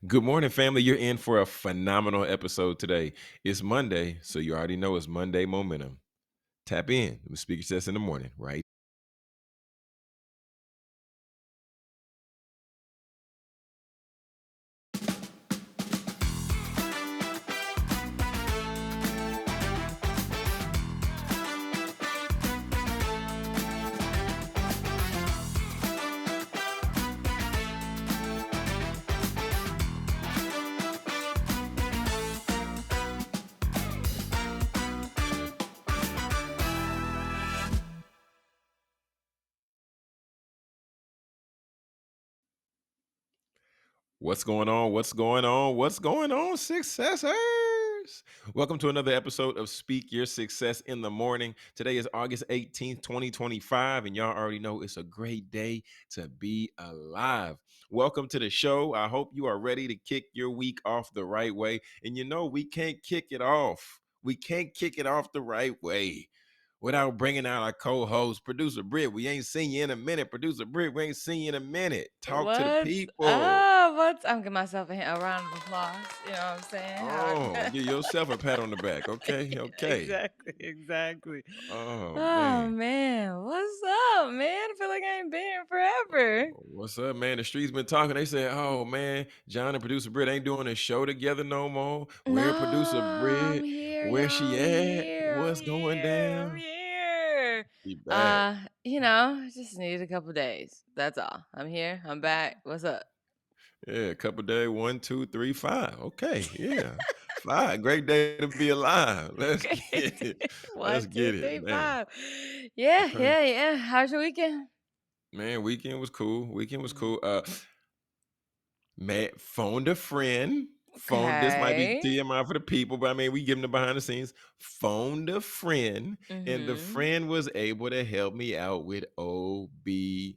Good morning, family. You're in for a phenomenal episode today. It's Monday, so you already know it's Monday momentum. Tap in with Speaker Sets in the morning, right? What's going on? What's going on? What's going on, successors? Welcome to another episode of Speak Your Success in the Morning. Today is August 18th, 2025, and y'all already know it's a great day to be alive. Welcome to the show. I hope you are ready to kick your week off the right way. And you know, we can't kick it off. We can't kick it off the right way without bringing out our co-host, Producer Britt. We ain't seen you in a minute. Producer Britt, we ain't seen you in a minute. Talk to the What's people. up? I'm giving myself a round of applause. You know what I'm Oh, saying? give yourself a pat on the back. Okay, okay. Exactly. Oh Oh man. man, what's up, man? I feel like I ain't been here forever. What's up, man? The streets been talking. They said, oh man, John and producer Britt ain't doing a show together no more. Where No, producer I'm Britt? here, Where y'all. she I'm at? here. I'm What's going here. I'm down? here. She back. Just need a couple days. That's all. I'm here. I'm back. What's up? Yeah, a couple days. 1, 2, 3, 5. Okay, yeah. 5. Great day to be alive. Let's Okay. get it. Let's One, two, get it, three, man. five. Yeah. How's your weekend? Man, weekend was cool. Weekend was Mhm. cool. Man, phoned a friend. Phone. This might be Okay. TMI for the people, but I mean, we give them the behind the scenes. Phoned a friend, and the Mm-hmm. friend was able to help me out with OBS.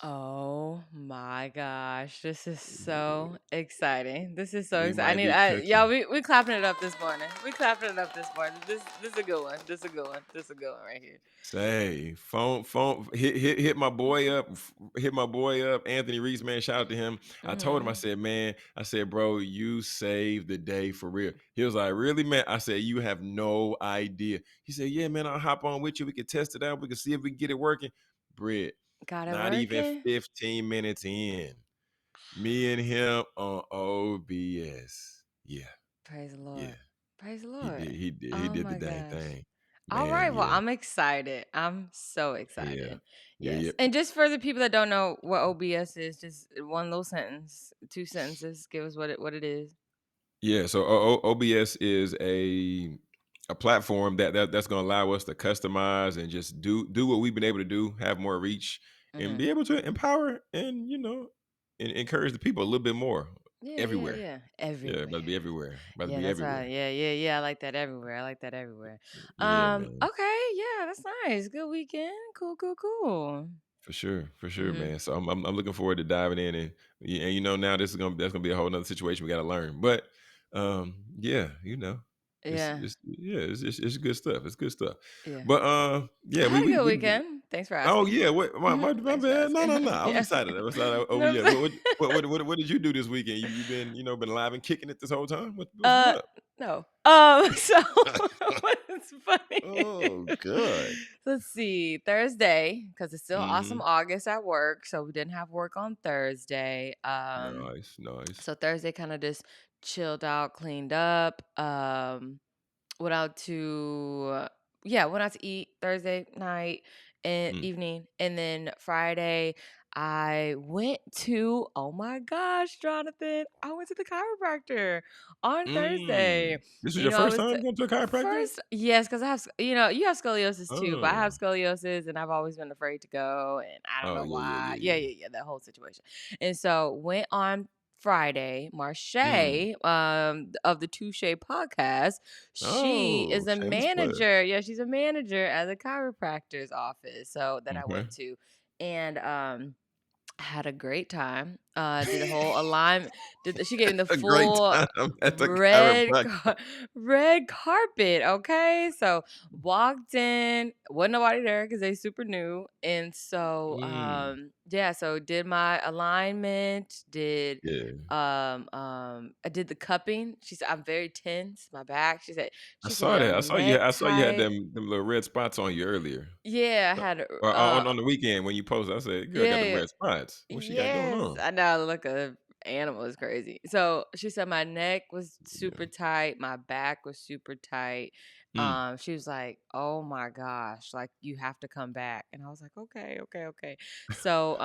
Oh my gosh. This is so exciting. This is so We exciting. might be cooking. Y'all, we clapping it up this morning. We clapping it up this morning. This is a good one. This is a good one. This is a good one right here. Say, phone, hit my boy up, hit my boy up, Anthony Reese, man. Shout out to him. I told him, I Mm-hmm. said, man, I said, bro, you saved the day for real. He was like, really, man? I said, you have no idea. He said, yeah, man, I'll hop on with you. We can test it out. We can see if we can get it working. Britt, Got it not even working? 15 minutes in, me and him on OBS. Yeah, Praise the yeah, Lord. Praise the he Lord. did, he did, he Oh did the my dang gosh. thing, All man. right. Well, Yeah, I'm excited. I'm so yeah, excited. yeah, Yes. yeah. And just for the people that don't know what OBS is, just one little sentence, two sentences. Give us what it is. Yeah, so OBS is a platform that's going to allow us to customize and just do what we've been able to do, have more reach, and Mm-hmm. be able to empower and encourage the people a little bit more everywhere. Yeah. Yeah, about to be Everywhere. everywhere. About to Yeah, be that's right. everywhere. Yeah. I like that everywhere. I like that everywhere. Yeah, man. Okay, yeah, that's nice. Good weekend. Cool. For sure, Mm-hmm. man. So I'm looking forward to diving in and now that's gonna be a whole nother situation we got to learn. But yeah, Yeah. it's good stuff. It's good stuff. Yeah. But yeah, I had a good we weekend. Thanks for oh asking. yeah, what my Thanks for bad. No, asking. no, no. I was Yeah. excited. I was excited. Oh No, yeah. What did you do this weekend? You been been alive and kicking it this whole time? What's been uh up? no. So it's funny. Oh, good. Let's see. Thursday, because it's still awesome Mm-hmm. August at work, so we didn't have work on Thursday. Nice, nice. So Thursday kind of just chilled out, cleaned up. Went out to went out to eat Thursday night and Mm. evening, and then Friday I went to, oh my gosh, Jonathan, I went to the chiropractor on Thursday. This was You your know, I first was time going to a chiropractor? first, yes, because I have, you have scoliosis too, but I have Oh. scoliosis and I've always been afraid to go, and I don't Oh know yeah, yeah, why. yeah, Yeah, yeah. yeah, yeah, that whole situation. And so went on Friday. Mm. Marche, of the Touche podcast, she Oh, is a shameless plug. manager. Yeah, she's a manager at the chiropractor's office. So that I Okay. went to, and had a great time. Did the whole alignment. She gave me the A great full time at the red chiropractor. red carpet. Okay, so walked in, wasn't nobody there because they super new, and so Mm, yeah, so did my alignment. yeah. I did the cupping. She said I'm very tense. My back. I She said saw your that. neck I saw you had tight. them little red spots on you earlier. Yeah, I Uh, had or on the weekend when you posted, I said, "Girl got them yeah. red spots. What she got going Yes, on?" I know I look a animal is crazy. So she said my neck was Yeah. super tight, my back was super tight. Mm. She was like, "Oh my gosh, like you have to come back." And I was like, "Okay, okay, okay." So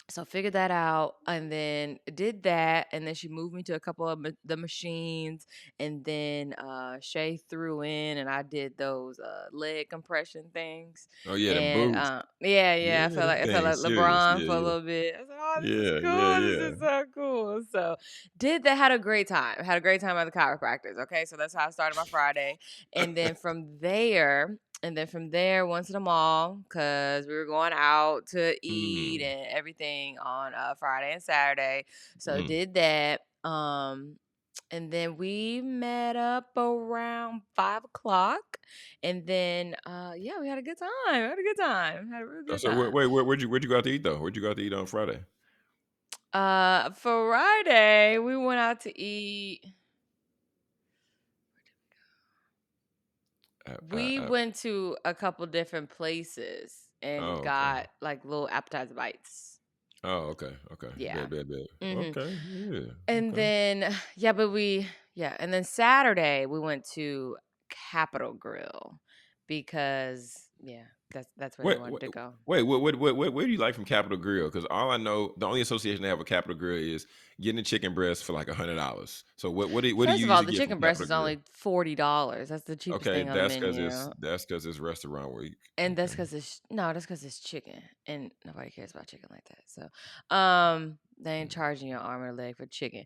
so figured that out and then did that and then she moved me to a couple of the machines and then Shay threw in and I did those leg compression things Oh, yeah, them and boots. yeah Yeah, them I felt like things serious. LeBron Yeah, for a yeah. little bit. I was like, oh, this is Yeah, yeah, cool, this yeah. is so cool. So did that, had a great time, had a great time at the chiropractors. Okay, so that's how I started my Friday. And then from there, went to the mall because we were going out to eat Mm, and everything on Friday and Saturday. So mm. did that. And then we met up around 5 o'clock. And then yeah, we had a good time. Had a good time. Had a real good So wait, time. wait, where'd you go out to eat though? Where'd you go out to eat on Friday? Friday, we went out to eat. We I went to a couple different places and oh, okay. got like little appetizer bites. Oh, okay, okay. Yeah. Bet. hmm Okay, yeah, And okay. then and then Saturday we went to Capitol Grill because that's where they Wait, wanted wait, to go. what do you like from Capital Grill? Because all I know, the only association I have with Capital Grill is getting a chicken breast for like $100. So what do First you of all, usually the get from chicken breast Capital is Grill? only $40. That's the cheapest Okay, thing on the menu. that's because it's restaurant week. And that's Okay, because it's chicken, and nobody cares about chicken like that. So, they ain't mm, charging your arm or leg for chicken.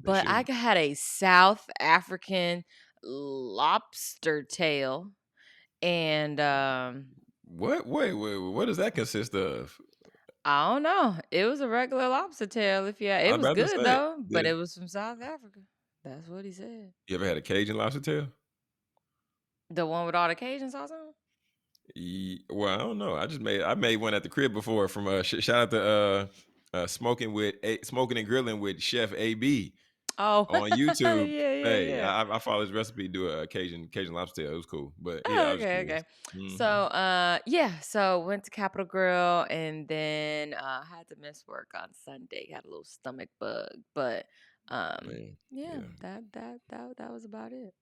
they But shouldn't. had a South African lobster tail, and What does that consist of? I don't know. It was a regular lobster tail. It I'm was about to good say, though, did but it? it was from South Africa. That's what he said. You ever had a Cajun lobster tail? The one with all the Cajun sauce on. Well, I don't know. I made one at the crib before from shout out to smoking and grilling with Chef AB Oh, on yeah, YouTube. yeah, Hey, yeah. I follow his recipe, do a Cajun lobster tail. It was cool, but yeah, I Oh, was okay, curious. okay. So, Hmm. so went to Capitol Grill and then had to miss work on Sunday. Had a little stomach bug, but Man, yeah, yeah, that was about it.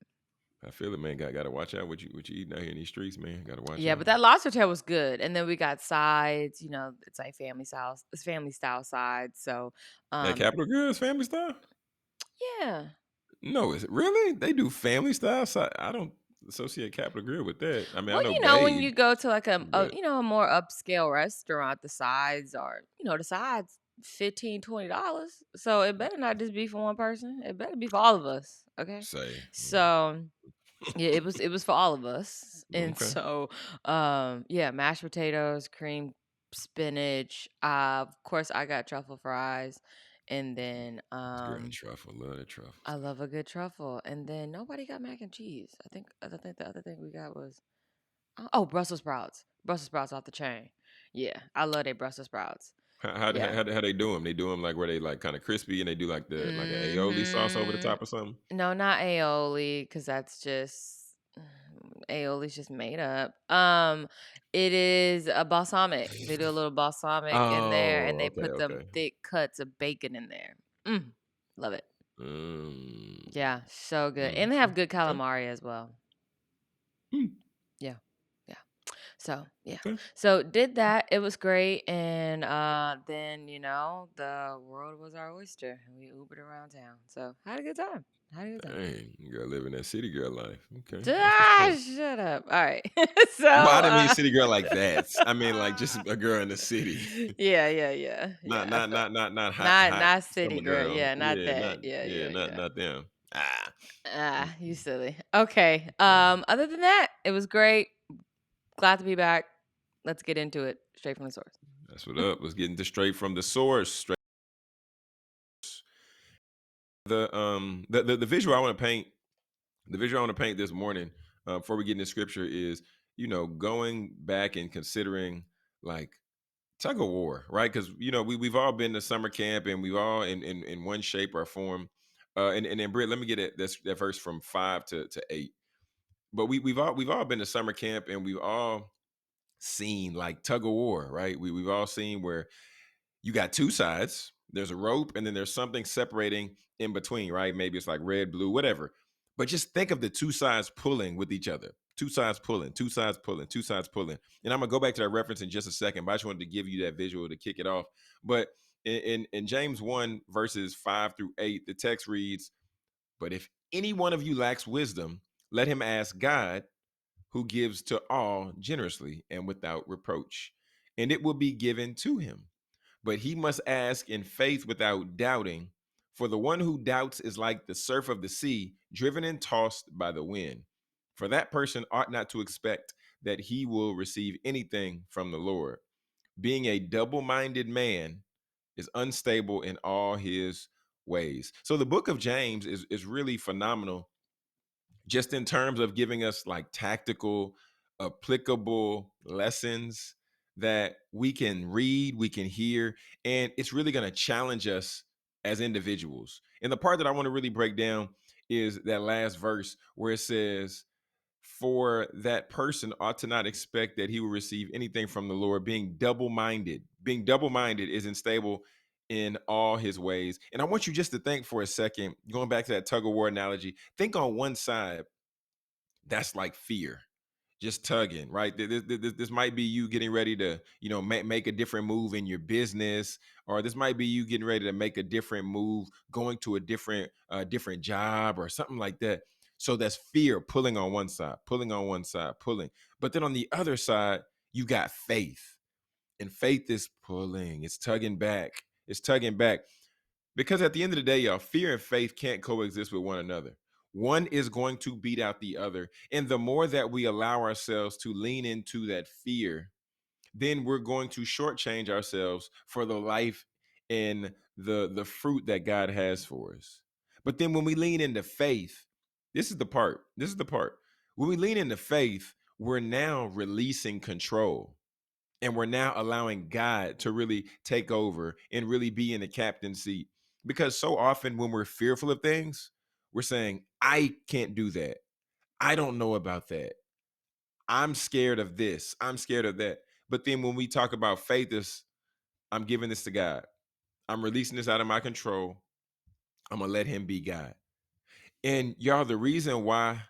I feel it, man. Got to watch out what you eating out here in these streets, man. Got to watch Yeah, out. but that lobster tail was good. And then we got sides, it's like family style sides. So, That um Capital Girls family style? yeah. No, is it really? They do family style. So I don't associate Capital Grill with that. I mean, I Well, know when Babe, you go to like but a more upscale restaurant, the sides are, the sides $15-$20. So it better not just be for one person. It better be for all of us. Okay. say, So yeah, it was for all of us. And okay. so yeah, mashed potatoes, cream spinach. Of course I got truffle fries. And then Girl, the truffle, love the truffles. I love a good truffle. And then nobody got mac and cheese. I think the other thing we got was oh, Brussels sprouts. Brussels sprouts off the chain. Yeah, I love their Brussels sprouts. Yeah. How they do them? They do them like where they like kind of crispy and they do like the like an aioli sauce over the Mhm. top or something. No, not aioli, because that's just aioli's just made up. It is a balsamic. They do a little balsamic in there, and Oh, they okay, put them okay. thick cuts of bacon in there. Love it. Mm, Yeah, so good, and they okay, have good okay, calamari as well. mm, Yeah, yeah. So, yeah. okay. So, did that, it was great, and, then, the world was our oyster, and we Ubered around town, so had a good time, had a good time. Dang, you gotta live in that city girl life. Okay, that's what's up. Shut up. Alright. So, Well, I didn't mean city girl like that. I mean like just a girl in the city. yeah, I felt Not hot not city summer girl, girl. yeah, not Yeah, that, yeah, yeah. not them. Ah, You mm, silly. Okay, yeah. other than that, it was great, glad to be back. Let's get into it straight from the source. That's what up. Let's get into straight from the source. Straight The visual I want to paint, the visual I want to paint this morning, before we get into scripture, is going back and considering, like, tug of war, right? Because we've all been to summer camp, and we've all in one shape or form. And then Britt, let me get that verse from 5 to 8. But we've all been to summer camp, and we've all seen, like, tug of war, right? We've all seen where you got two sides. There's a rope, and then there's something separating in between, right? Maybe it's like red, blue, whatever. But just think of the two sides pulling with each other. Two sides pulling, two sides pulling, two sides pulling. And I'm gonna go back to that reference in just a second, but I just wanted to give you that visual to kick it off. But in James 1, verses 5 through 8, the text reads, "But if any one of you lacks wisdom, let him ask God, who gives to all generously and without reproach, and it will be given to him. But he must ask in faith without doubting. For the one who doubts is like the surf of the sea, driven and tossed by the wind. For that person ought not to expect that he will receive anything from the Lord. Being a double minded man is unstable in all his ways." So the book of James is really phenomenal, just in terms of giving us, like, tactical, applicable lessons that we can read, we can hear, and it's really going to challenge us as individuals. And the part that I want to really break down is that last verse where it says, "For that person ought to not expect that he will receive anything from the Lord, being double minded." Being double minded is unstable in all his ways. And I want you just to think for a second, going back to that tug of war analogy, think on one side, that's like fear, just tugging, right? This might be you getting ready to, make a different move in your business, or this might be you getting ready to make a different move, going to a different job or something like that. So that's fear pulling on one side, pulling on one side, pulling. But then on the other side, you got faith, and faith is pulling, it's tugging back, it's tugging back. Because at the end of the day, y'all, fear and faith can't coexist with one another. One is going to beat out the other. And the more that we allow ourselves to lean into that fear, then we're going to shortchange ourselves for the life and the fruit that God has for us. But then when we lean into faith, this is the part. This is the part. When we lean into faith, we're now releasing control, and we're now allowing God to really take over and really be in the captain seat. Because so often when we're fearful of things, we're saying, "I can't do that. I don't know about that. I'm scared of this. I'm scared of that." But then when we talk about faith, is, "I'm giving this to God. I'm releasing this out of my control. I'm going to let him be God." And y'all, the reason why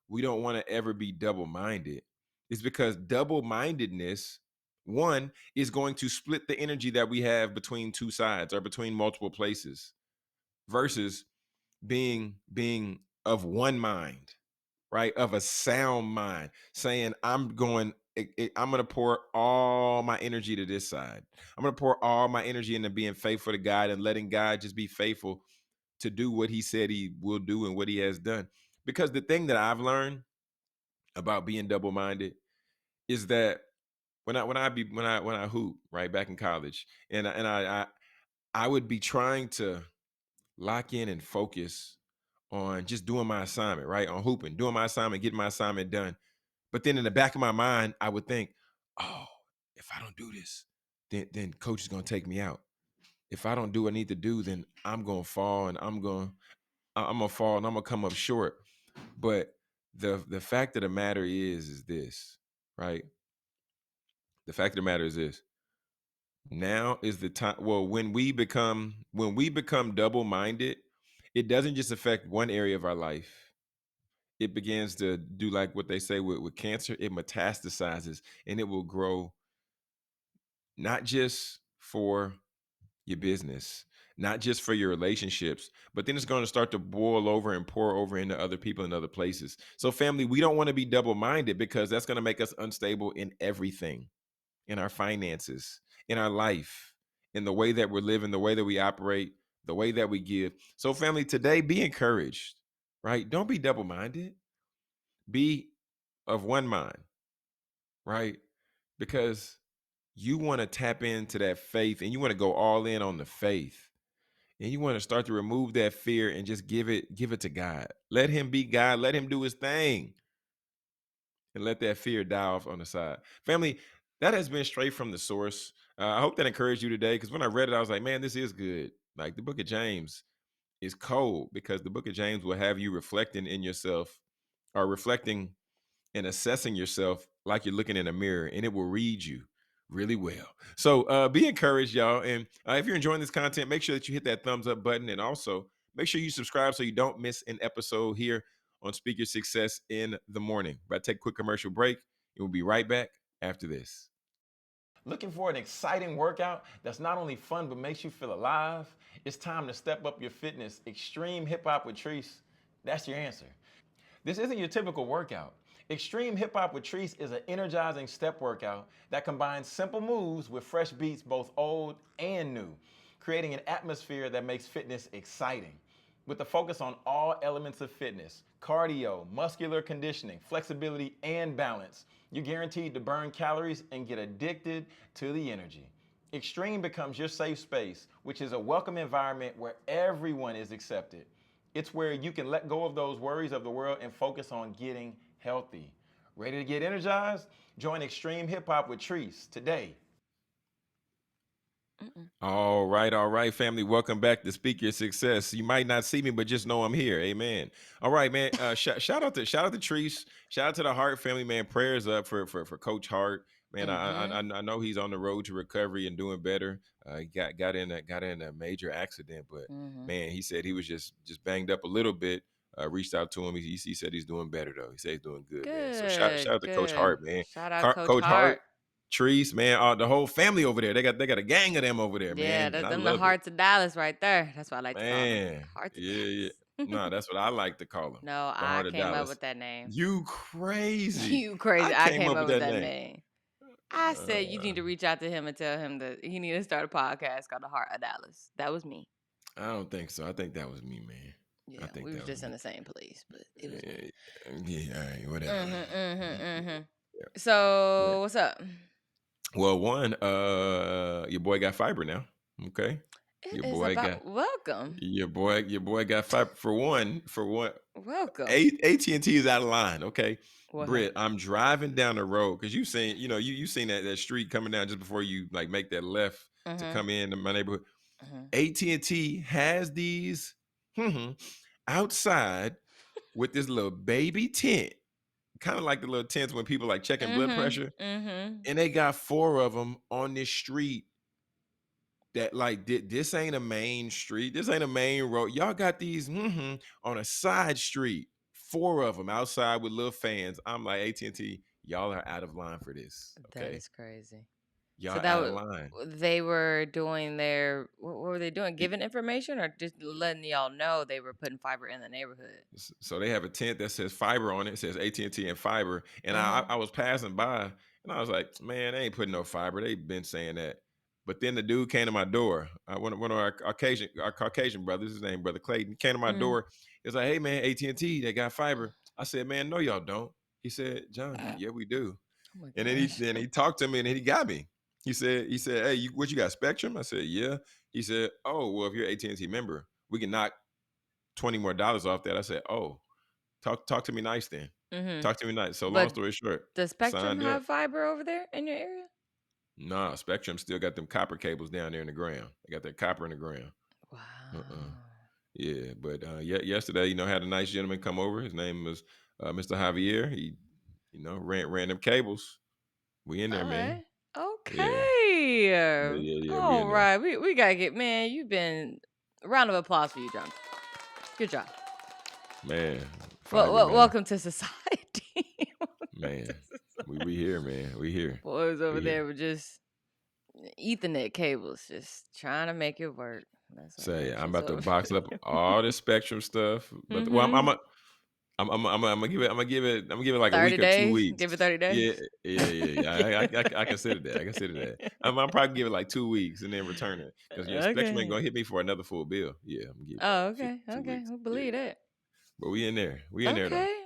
we don't want to ever be double minded is because double mindedness, one, is going to split the energy that we have between two sides or between multiple places, versus being of one mind, right? Of a sound mind, saying, I'm going to pour all my energy to this side. I'm going to pour all my energy into being faithful to God and letting God just be faithful to do what he said he will do and what he has done. Because the thing that I've learned about being double minded is that when I hoop, right, back in college, and I would be trying to lock in and focus on just doing my assignment, right, on hooping, doing my assignment, getting my assignment done. But then in the back of my mind, I would think, "Oh, if I don't do this, then coach is gonna take me out. If I don't do what I need to do, then I'm gonna fall, and I'm gonna fall, and I'm gonna come up short." But the fact of the matter is this, right? The fact of the matter is this. Now is the time. Well, when we become double-minded, it doesn't just affect one area of our life. It begins to do, like what they say with cancer, it metastasizes, and it will grow, not just for your business, not just for your relationships, but then it's going to start to boil over and pour over into other people in other places. So, family, we don't want to be double minded, because that's going to make us unstable in everything, in our finances, in our life, in the way that we're living, the way that we operate, the way that we give. So, family, today, be encouraged, right? Don't be double minded, be of one mind, right? Because you want to tap into that faith, and you want to go all in on the faith. and you want to start to remove that fear and just give it to God. Let him be God. Let him do his thing, and let that fear die off on the side. Family, that has been straight from the source. I hope that encouraged you today, because when I read it, I was like, man, this is good. Like, the book of James is cold, because the book of James will have you reflecting in yourself, or reflecting and assessing yourself like you're looking in a mirror, and it will read you really well. So be encouraged, y'all. And if you're enjoying this content, make sure that you hit that thumbs up button, and also make sure you subscribe so you don't miss an episode here on Speak Your Success in the Morning. But take a quick commercial break, and we'll be right back after this. Looking for an exciting workout that's not only fun but makes you feel alive? It's time to step up your fitness. Extreme Hip Hop with Treese, that's your answer. This isn't your typical workout. Extreme Hip Hop with Treese is an energizing step workout that combines simple moves with fresh beats, both old and new, creating an atmosphere that makes fitness exciting. With a focus on all elements of fitness, cardio, muscular conditioning, flexibility, and balance, you're guaranteed to burn calories and get addicted to the energy. Extreme becomes your safe space, which is a welcome environment where everyone is accepted. It's where you can let go of those worries of the world and focus on getting healthy. Ready to get energized? Join Extreme Hip Hop with Treese today. Mm-mm. All right, family. Welcome back to Speak Your Success. You might not see me, but just know I'm here. Amen. All right, man. Shout out to Treese. Shout out to the Hart family, man. Prayers up for Coach Hart. Man, Mm-hmm. I know he's on the road to recovery and doing better. He got in a major accident, but Mm-hmm. man, he said he was just banged up a little bit. Reached out to him. He said he's doing better though. He said he's doing good, man. So shout Good, out to Coach good. Hart, man. Shout out Coach Coach Hart, Hart. Trees, man, the whole family over there. They got a gang of them over there, Yeah, man, and I them the love it, hearts of Dallas right there. That's what I like to call them. man. Hearts of Yeah, yeah. Dallas. No, that's what I like to call them, No, the I Heart of came up Dallas. with that name. You crazy! You crazy. I I came came up up with with that that name. name. I said you Uh, need to reach out to him and tell him that he need to start a podcast called The Heart of Dallas. That was me. I don't think so. I think that was me, man. I Yeah, think we was that was just in me. the same place, but it was me. Yeah, yeah, all right, whatever. Mm-hmm, mm-hmm, mm-hmm. Yeah, yeah. So what's up? Well, one, your boy got fiber now. Okay, It your is boy got about welcome. your boy got fiber for one. For one, Welcome. AT&T is out of line. Okay. What Britt, happened? I'm driving down the road because you seen that street coming down just before you like make that left to Mm-hmm. come in my neighborhood. Mm-hmm. AT&T has these outside with this little baby tent, kind of like the little tents when people like checking blood Mm-hmm. pressure, Mm-hmm. and they got four of them on this street that like this ain't a main street. This ain't a main road. Y'all got these on a side street. Four of them outside with little fans. I'm like AT&T. Y'all are out of line for this. That Okay, is crazy. So y'all that out of line. they were doing their what were they doing? Giving information or just letting y'all know they were putting fiber in the neighborhood? So they have a tent that says fiber on it. It says AT&T and T and fiber. And I Mm-hmm. was passing by and I was like, man, they ain't putting no fiber. They've been saying that. But then the dude came to my door. One of our Caucasian brothers, his name Brother Clayton, came to my Mm. door. He was like, hey man, AT&T, they got fiber. I said, man, no, y'all don't. He said, John, yeah, we do. Oh my And then gosh. he talked to me and then he got me. He said, hey, what you got, Spectrum? I said, yeah. He said, oh, well, if you're an AT&T member, we can knock $20 more off that. I said, oh. Talk to me nice then. Mm-hmm. Talk to me nice. So long But story short, does Spectrum signed up. have fiber over there in your area? Nah, Spectrum still got them copper cables down there in the ground. They got that copper in the ground. Uh-uh. Wow. Yeah, but yesterday, had a nice gentleman come over. His name was Mr. Javier. He, ran them cables. We in there, All man. right. Yeah, yeah, Okay. yeah, yeah. We All in there, right. We gotta get man. You've been round of applause for you, John. Good job. man. Well, Fiber, man, welcome to society. Welcome to man. society. We here, man. We here. Boys We over here. there were just Ethernet cables, just trying to make it work. That's what Say, I'm Haitians about to over box up there. all this Spectrum stuff, but well, Mm-hmm. I'm gonna give it like a 30 week or 2 days. weeks. Give it 30 Yeah, days. yeah, yeah, yeah. I consider that. I consider that. I'm probably give it like 2 weeks and then return it because Spectrum ain't Okay. gonna hit me for another full bill. Yeah, I'm gonna give it Oh, like okay. 2 Okay. weeks. We Yeah, believe that. but we in there. We in there though. Okay.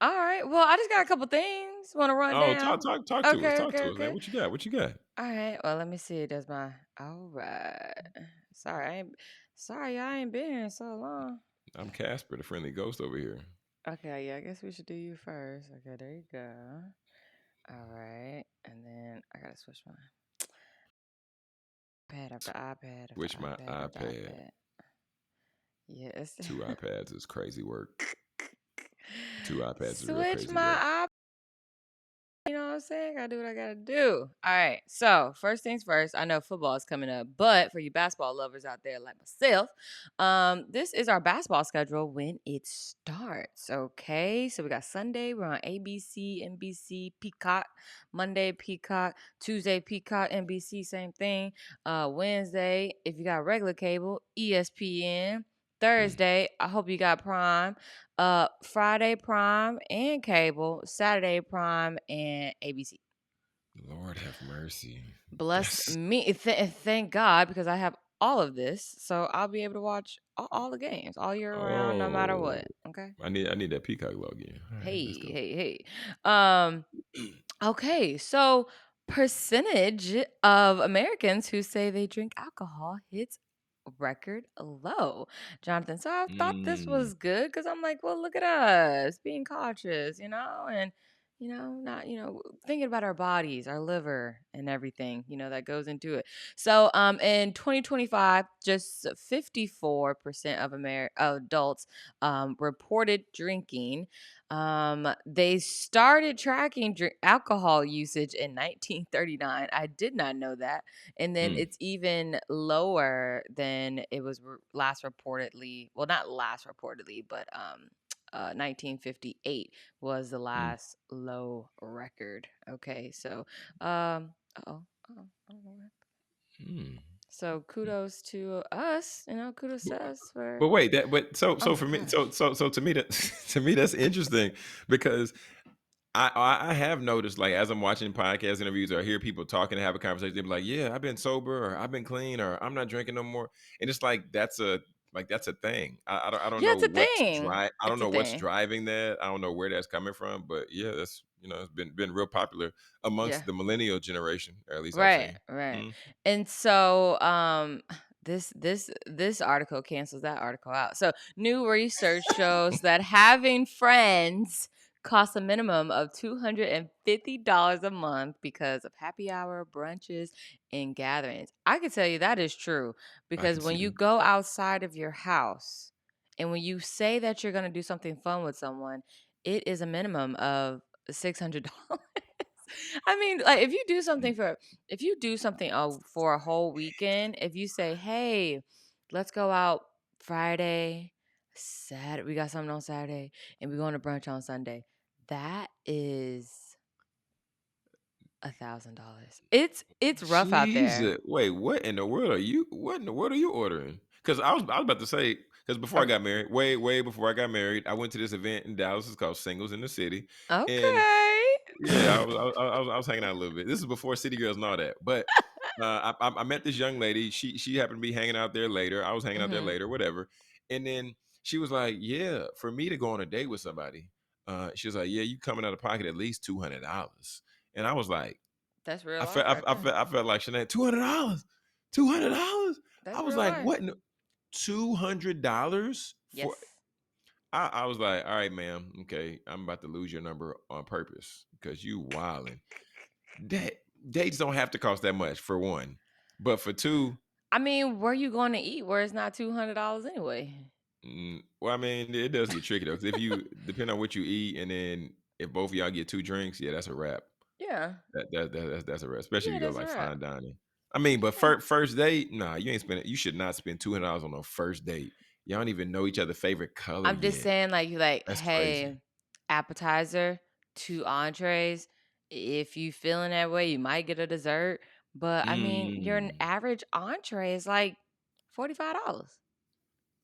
All right. Well, I just got a couple things want to run Oh, down. talk to us. Okay. Talk Okay. to us, man. Okay. What you got? What you got? All right. Well, let me see. Does my all right. Sorry. Sorry, I ain't been here in so long. I'm Casper, the friendly ghost over here. Okay, yeah, I guess we should do you first. Okay, there you go. All right. And then I gotta switch my iPad after iPad after Switch my iPad after iPad. iPad. Yes. 2 iPads is crazy work. 2 iPads is real Switch crazy work. my You know what I'm saying? Gotta do what I gotta do. All right. So first things first, I know football is coming up, but for you basketball lovers out there like myself, this is our basketball schedule when it starts. Okay. So we got Sunday, we're on ABC, NBC, Peacock, Monday, Peacock, Tuesday, Peacock, NBC, same thing. Wednesday, if you got regular cable, ESPN. Mm. Thursday, I hope you got Prime. Friday Prime and cable, Saturday Prime and ABC. Lord have mercy. Bless That's me. Thank God because I have all of this, so I'll be able to watch all the games all year round, no matter oh, what. Okay. I need that Peacock login. All right, let's Hey, go. hey, hey. Um. Okay, so percentage of Americans who say they drink alcohol hits record low. Jonathan, so I thought this Mm. was good because I'm like, well, look at us being cautious, and not thinking about our bodies, our liver, and everything that goes into it. So, in 2025, just 54% of adults reported drinking. They started tracking alcohol usage in 1939. I did not know that. And then Mm. it's even lower than it was last reportedly. Well, not last reportedly, but 1958 was the Mm. last low record. Okay, so uh-oh, I don't know what. Mm. So kudos to us, kudos But to us for. but wait, so Oh for me, gosh. to me that to me that's interesting because I have noticed, like, as I'm watching podcast interviews or I hear people talking and have a conversation, they be like, "Yeah, I've been sober," or "I've been clean," or "I'm not drinking no more," and it's like that's a thing. I don't Yeah, know it's a what's thing. I don't It's a know what's thing. driving that. I don't know where that's coming from, but yeah, that's it's been real popular Yeah. amongst the millennial generation, or at least I've Right, seen. right. Mm, And so this article cancels that article out. So new research shows that having friends costs a minimum of $250 a month because of happy hour, brunches, and gatherings. I can tell you that is true I because can when see you that. go outside of your house and when you say that you're going to do something fun with someone, it is a minimum of $600. I mean, like if you do something for a whole weekend, if you say, "Hey, let's go out Friday, Saturday, we got something on Saturday, and we're going to brunch on Sunday," that is $1,000. It's rough out there. Jesus. Wait, what in the world are you ordering? Because I was about to say, because before I Um, got married, way before I got married, I went to this event in Dallas. It's called Singles in the City. And okay. yeah, I was hanging out a little bit. This is before City Girls and all that. But I met this young lady. She happened to be hanging out there later. I was hanging out there Mhm. later, whatever. And then she was like, "Yeah, for me to go on a date with somebody, she was like, yeah, you coming out of pocket at least $200." And I was like, That's real I life felt right there. I felt like Sinead, $200, $200. I That's was real like, life. what? $200 for? Yes. I was like, all right, ma'am, okay, I'm about to lose your number on purpose because you wilding. That dates don't have to cost that much for one, but for two, I mean, where you going to eat where it's not $200 anyway? well, I mean, it does get tricky though. Because if you depend on what you eat, and then if both of y'all get 2 drinks, yeah, that's a wrap. Yeah. That's a wrap, especially if Yeah, you go that's a like wrap. fine dining. I mean, but Yeah. first date, nah, you ain't spending. You should not spend $200 on a first date. Y'all don't even know each other's favorite color I'm just yet. saying, like, you like, That's crazy. hey, appetizer, two entrees. If you feeling that way, you might get a dessert. But I mean, your Mm. average entree is like $45.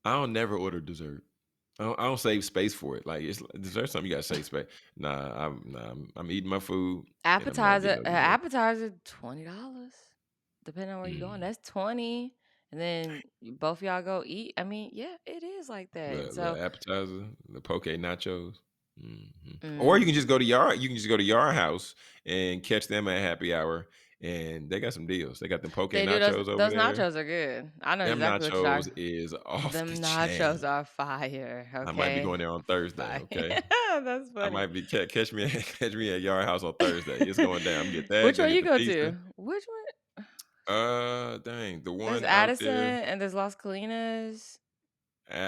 I don't never order dessert. I don't save space for it. Like dessert, something you gotta save space. Nah, I'm eating my food and I'm not getting Appetizer, no dessert. appetizer, $20. Depending on where you're going, Mm. that's 20. And then both y'all go eat. I mean, yeah, it is like that. And Little so, appetizer, the poke nachos. Or you mm, can just go to Yard. You can just go to Yard House and catch them at happy hour. and they got some deals. They got them poke They do those nachos over those there. nachos are good. I know Them exactly what you're nachos talking. is off the Them chain. nachos are fire, I might be okay? going there on Thursday, Fire. okay? That's I funny. might be catch me catch me at Yard House on Thursday. It's going down. I'm get that, Which go one get you the go pizza. to? Which one? Dang, the There's one out Addison there, and there's Las Colinas.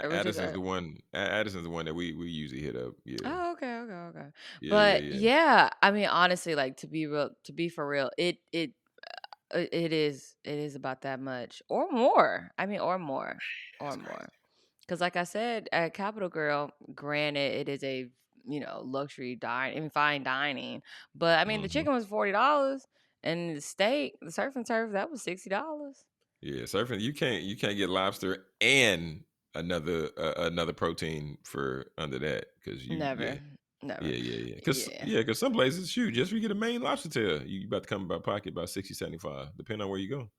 Or would you Addison's go? the one. Addison's the one that we usually hit up. Yeah, Oh, okay, okay, okay. yeah, yeah, But yeah. yeah, I mean, honestly, like to be for real, it is about that much or more. I mean, or more, or That's more. crazy. Because, like I said, at Capital Girl, granted, it is a luxury dine, I mean, fine dining. But I mean, the Mhm. chicken was $40, and the steak, the surf and turf, that was $60. Yeah, surfing. You can't get lobster and another protein for under that because yeah. Never, never. Yeah, yeah, yeah. Cause Yeah. yeah, cause some places, shoot, just for you get a main lobster tail, you about to come about pocket about 60, 75, depending on where you go.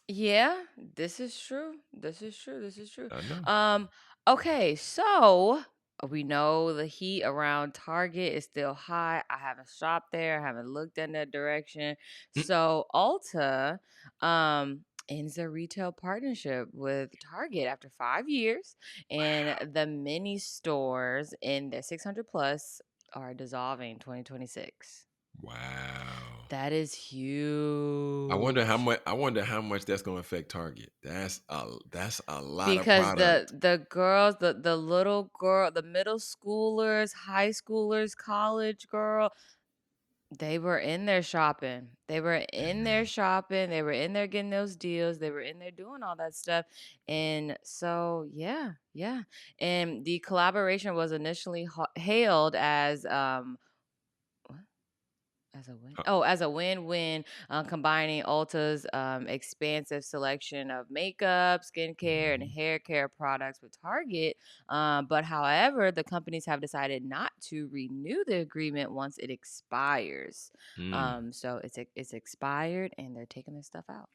Yeah, this is true. This is true. This is true. I know. Um, okay, so we know the heat around Target is still high. I haven't shopped there, I haven't looked in that direction. Mm, So Ulta ends their retail partnership with Target after 5 years, and the mini stores in their 600 plus are dissolving 2026. wow. That is I wonder how huge. much. I wonder how much that's going to affect Target. That's a lot of Because product. the girls, the little girl, the middle schoolers, high schoolers, college girl, they were in there shopping. They were in there Dang. shopping. They were in there getting those deals. They were in there doing all that stuff. And so, yeah, yeah. And the collaboration was initially hailed as as a win? Huh, Oh, as a win-win, combining Ulta's expansive selection of makeup, skincare, and mhm. hair care products with Target. But however, the companies have decided not to renew the agreement once it expires. Mm. So it's expired, and they're taking their stuff out.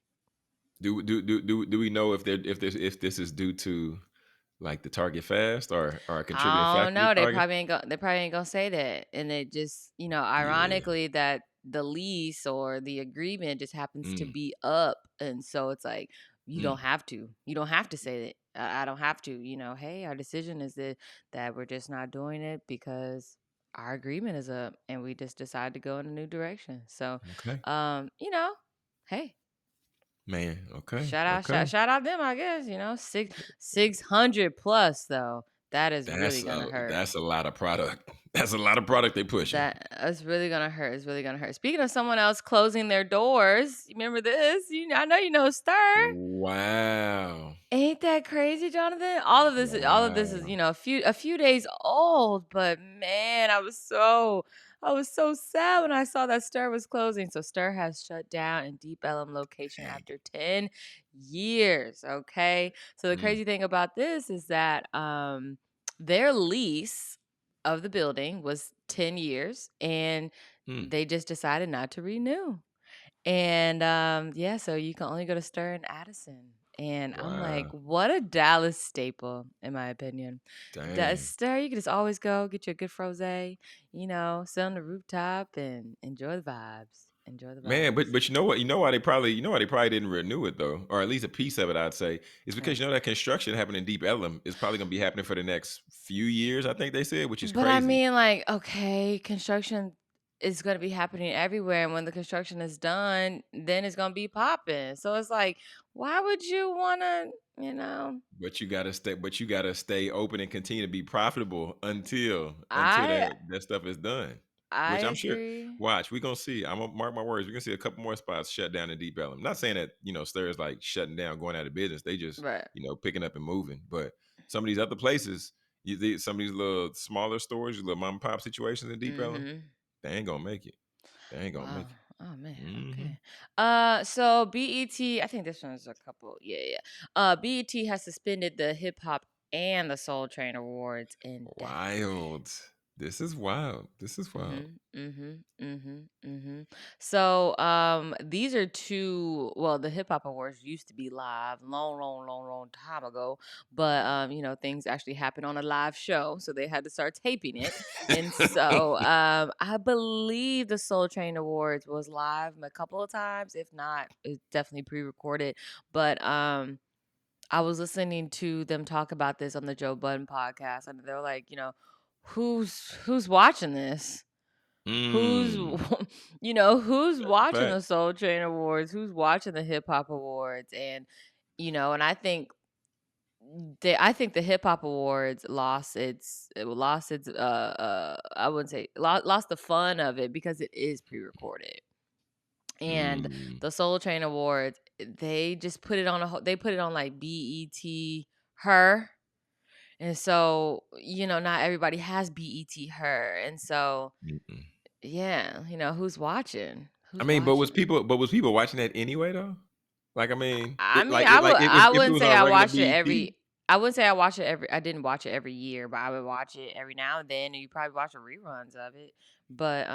Do we know if this is due to like the Target fast or a contributing I don't factor to know. Target? They probably ain't gonna say that. And it just, Yeah. ironically that the lease or the agreement just happens to Mm, be up. And so it's like you don't mm. have to. You don't have to say that. I don't have to, hey, our decision is that we're just not doing it because our agreement is up and we just decide to go in a new direction. So Okay, hey, man. Okay, shout out, okay. shout out them, I guess, 600 plus though. That is really That's gonna a hurt. that's a lot of product. That's a lot of product they pushing. That it's really gonna hurt. It's really gonna hurt. Speaking of someone else closing their doors, you remember this? I know you know Stir. Wow. Ain't that crazy, Jonathan? All of this is, Wow. a few days old, but man, I was so sad when I saw that Stir was closing. So Stir has shut down in Deep Ellum location Dang. after 10 years. Okay. So the Mm, crazy thing about this is that their lease of the building was 10 years and mm. they just decided not to renew. And, yeah, so you can only go to Stir in Addison, and I'm like, Wow. what a Dallas staple, in my opinion. Dang. Stir, you can just always go, get you a good frosé, sit on the rooftop and enjoy the vibes. Enjoy the Man, but vibes. but you know why they probably didn't renew it though, or at least a piece of it, I'd say, is because Right. you know that construction happening in Deep Ellum is probably gonna be happening for the next few years, I think they said, which is But I crazy. mean, like, okay, construction is gonna be happening everywhere, and when the construction is done, then it's gonna be popping. So it's like, why would you wanna, you know But you gotta stay open and continue to be profitable until I that stuff is done. I Which I'm sure. agree. Watch, we're gonna see. I'm gonna mark my words. We're gonna see a couple more spots shut down in Deep Ellum. Not saying that, Stir is like shutting down, going out of business. They just, Right. picking up and moving. But some of these other places, some of these little smaller stores, little mom and pop situations in Deep Ellum, Mhm. they ain't gonna make it. They ain't gonna Wow. make it. Oh man. Hmm. Okay. So BET, I think this one's a couple. Yeah, yeah. BET has suspended the hip hop and the Soul Train awards indefinitely. Wild. This is wild. This is wild. Mhm, mhm, mhm, mhm. So, these are two. Well, the hip hop awards used to be live, long, long, long, long time ago. But things actually happen on a live show, so they had to start taping it. And so, I believe the Soul Train Awards was live a couple of times. If not, it's definitely pre-recorded. But I was listening to them talk about this on the Joe Budden podcast, and they're like, who's watching this? Who's Mm, who's that's a watching fact. the Soul Train Awards? Who's watching the Hip Hop Awards? And and I think the Hip Hop Awards lost its I wouldn't say lost the fun of it because it is pre-recorded. And Mm, the Soul Train Awards, they just put it on they put it on like BET Her. And so, not everybody has BET Her. And so, mm-mm. yeah, who's watching? I Who's mean, but watching? was people watching that anyway though? Like, I mean, I mean, I would I if it wouldn't was say on a I regular watched it BET. I wouldn't say I watch it I didn't watch it every year, but I would watch it every now and then, and you probably watch the reruns of it. But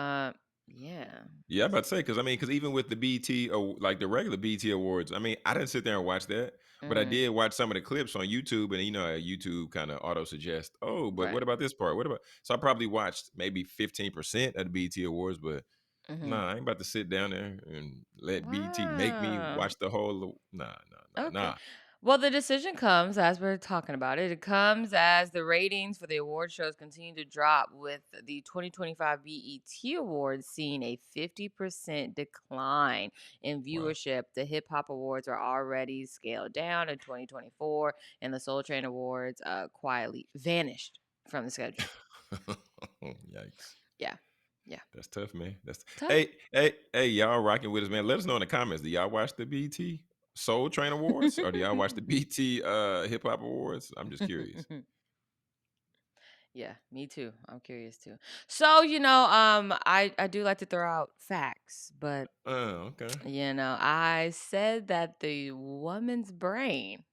yeah. Yeah, I'm about to say because I mean, because even with the BT, like the regular BT Awards, I mean, I didn't sit there and watch that, but I Mhm. did watch some of the clips on YouTube, and YouTube kind of auto suggest, oh, but what Right. about this part? What about? So I probably watched maybe 15% of the BT Awards, but Mhm. nah, I ain't about to sit down there and let BT make me Wow. watch the whole. Nah, nah, nah, Okay. nah. Well, the decision comes as we're talking about it. It comes as the ratings for the award shows continue to drop, with the 2025 BET Awards seeing a 50% decline in Wow. viewership. The Hip Hop Awards are already scaled down in 2024, and the Soul Train Awards quietly vanished from the schedule. Yikes. Yeah. Yeah. That's tough, man. That's Tough. hey, y'all rocking with us, man. Let us know in the comments. Do y'all watch the BT Soul Train Awards or do y'all watch the BT Hip Hop Awards? I'm just curious. Yeah, me too. I'm curious too. So, I do like to throw out facts, but Okay. I said that the woman's brain.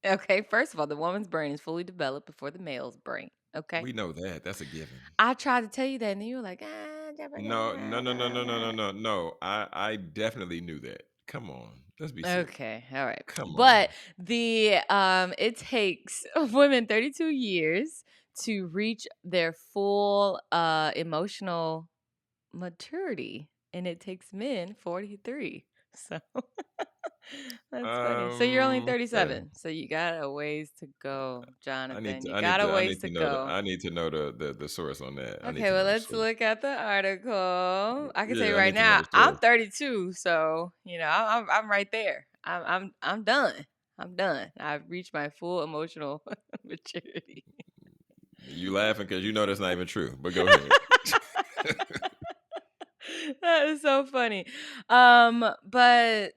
Okay, first of all, the woman's brain is fully developed before the male's brain. Okay. We know that. That's a given. I tried to tell you that, and then you were like, No, no, no, no, no, no, no, no, no. I definitely knew that. Come on. Let's be serious. okay, all right. Come But on. it takes women 32 years to reach their full emotional maturity, and it takes men 43. So that's funny. So you're only Okay. 37. So you got a ways to go, Jonathan. You I got need a to I ways need to to know go. the source on that. I need Okay, to well, know the let's source. look at the article. I can tell you Yeah, I right need to know now, the I'm source. 32, so I'm right there. I'm done. I'm done. I've reached my full emotional maturity. You laughing because you know that's not even true, but go ahead. That is so funny. But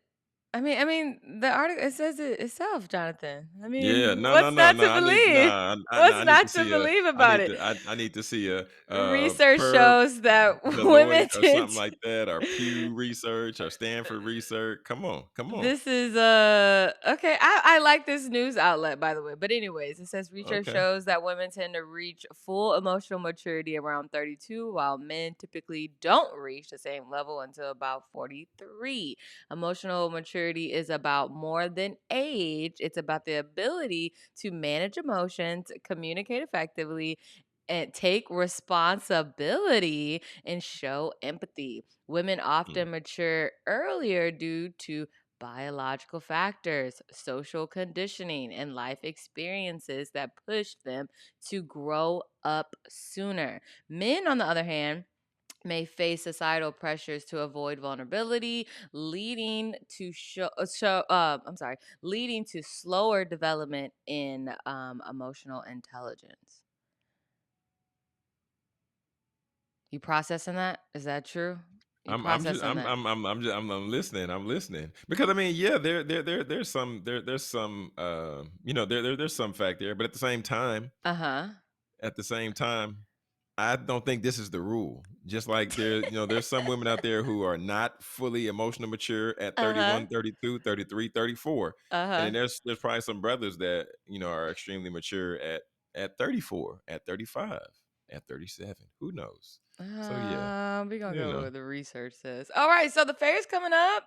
I mean, the article, it says it itself, Jonathan. I Yeah, mean, no, no, what's no, not no. to believe? What's I need to not to see a believe about it? I need to see a Research per shows that women Deloitte or tend something like that, or Pew Research or Stanford Research. Come on, come on. This is okay. I like this news outlet, by the way. But anyways, it says research Okay. shows that women tend to reach full emotional maturity around 32, while men typically don't reach the same level until about 43. Emotional maturity is about more than age. It's about the ability to manage emotions, communicate effectively, and take responsibility and show empathy. Women Mm, often mature earlier due to biological factors, social conditioning, and life experiences that push them to grow up sooner. Men, on the other hand, may face societal pressures to avoid vulnerability, leading to leading to slower development in emotional intelligence. You processing that? Is that true? You I'm just processing that? I'm listening. I'm listening because I mean, yeah, there's some there's some fact there, but Uh huh. at the same time, I don't think this is the rule. Just like there's some women out there who are not fully emotional mature at Uh huh. 31, 32, 33, 34. Uh And huh. then there's probably some brothers that, are extremely mature at 34, at 35. at 37. Who knows? So yeah, We're gonna you go know, with the research says. All right, so the fair's coming up.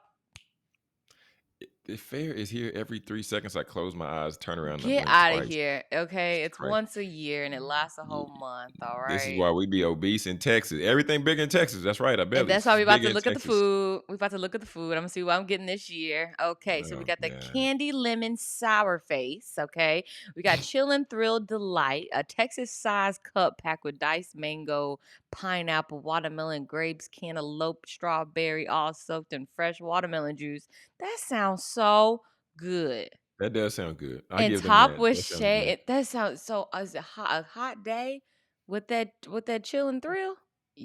the fair is here every 3 seconds. I close my eyes, turn around, and I Get blink out of twice. here. Okay, It's it's crazy. once a year and it lasts a whole month. All This is right. why we be obese in Texas. Everything big in Texas. That's right. Our And that's why bellies we is about big to in look at the Texas. food. We about to look at the food. I'm gonna see what I'm getting this year. Okay, so we Oh got the man, candy lemon sour face. Okay, we got chillin' thrill delight, a Texas size cup packed with diced mango, pineapple, watermelon, grapes, cantaloupe, strawberry, all soaked in fresh watermelon juice. That sounds so good. that does sound good. I And give them top that. with That sounds good. shade. That sounds so. Is it hot? A hot day with that chillin' thrill?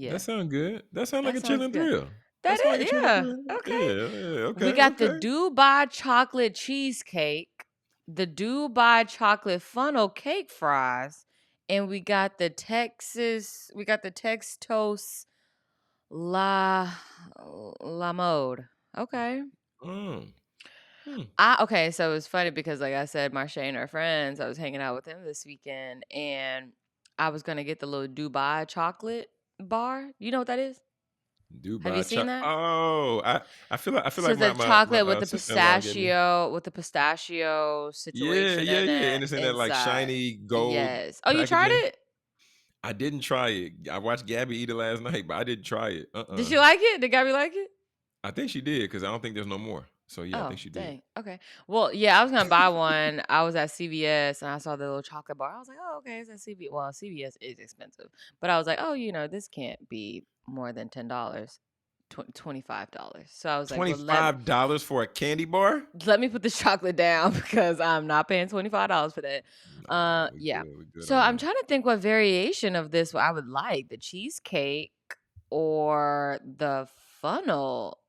That Yeah, sound good. That sound like that a sounds chilling good. thrill. That That sound like a is, chilling yeah. thrill. Okay. Yeah, yeah. We Okay, got the okay. Dubai chocolate cheesecake, the Dubai chocolate funnel cake fries, and we got the Tex Toast La La Mode. Okay. Mm, hmm. Okay, so it was funny because like I said, Marche and her friends, I was hanging out with them this weekend and I was gonna get the little Dubai chocolate bar. You know what that is? Have you Dubai seen choc. that? Oh, I feel like So the my chocolate sister-in-law gave me. with the pistachio Yeah, situation yeah, in yeah. it And it's in that like inside. shiny gold Yes. Oh, you tried packaging. it? I didn't try it. I watched Gabby eat it last night, but I didn't try it. Did she like it? Did Gabby like it? I think she did because I don't think there's no more. So yeah, I Oh, think she did. dang. Okay. Well, yeah, I was gonna buy one. I was at CVS and I saw the little chocolate bar. I was like, oh, okay, it's at CVS. Well, CVS is expensive, but I was like, oh, this can't be more than $10, $25. So I was like, well, $25 for a candy bar? let me put this chocolate down because I'm not paying $25 for that. Nah, we Yeah. good. We good So on I'm that. trying to think what variation of this I would like: the cheesecake or the funnel,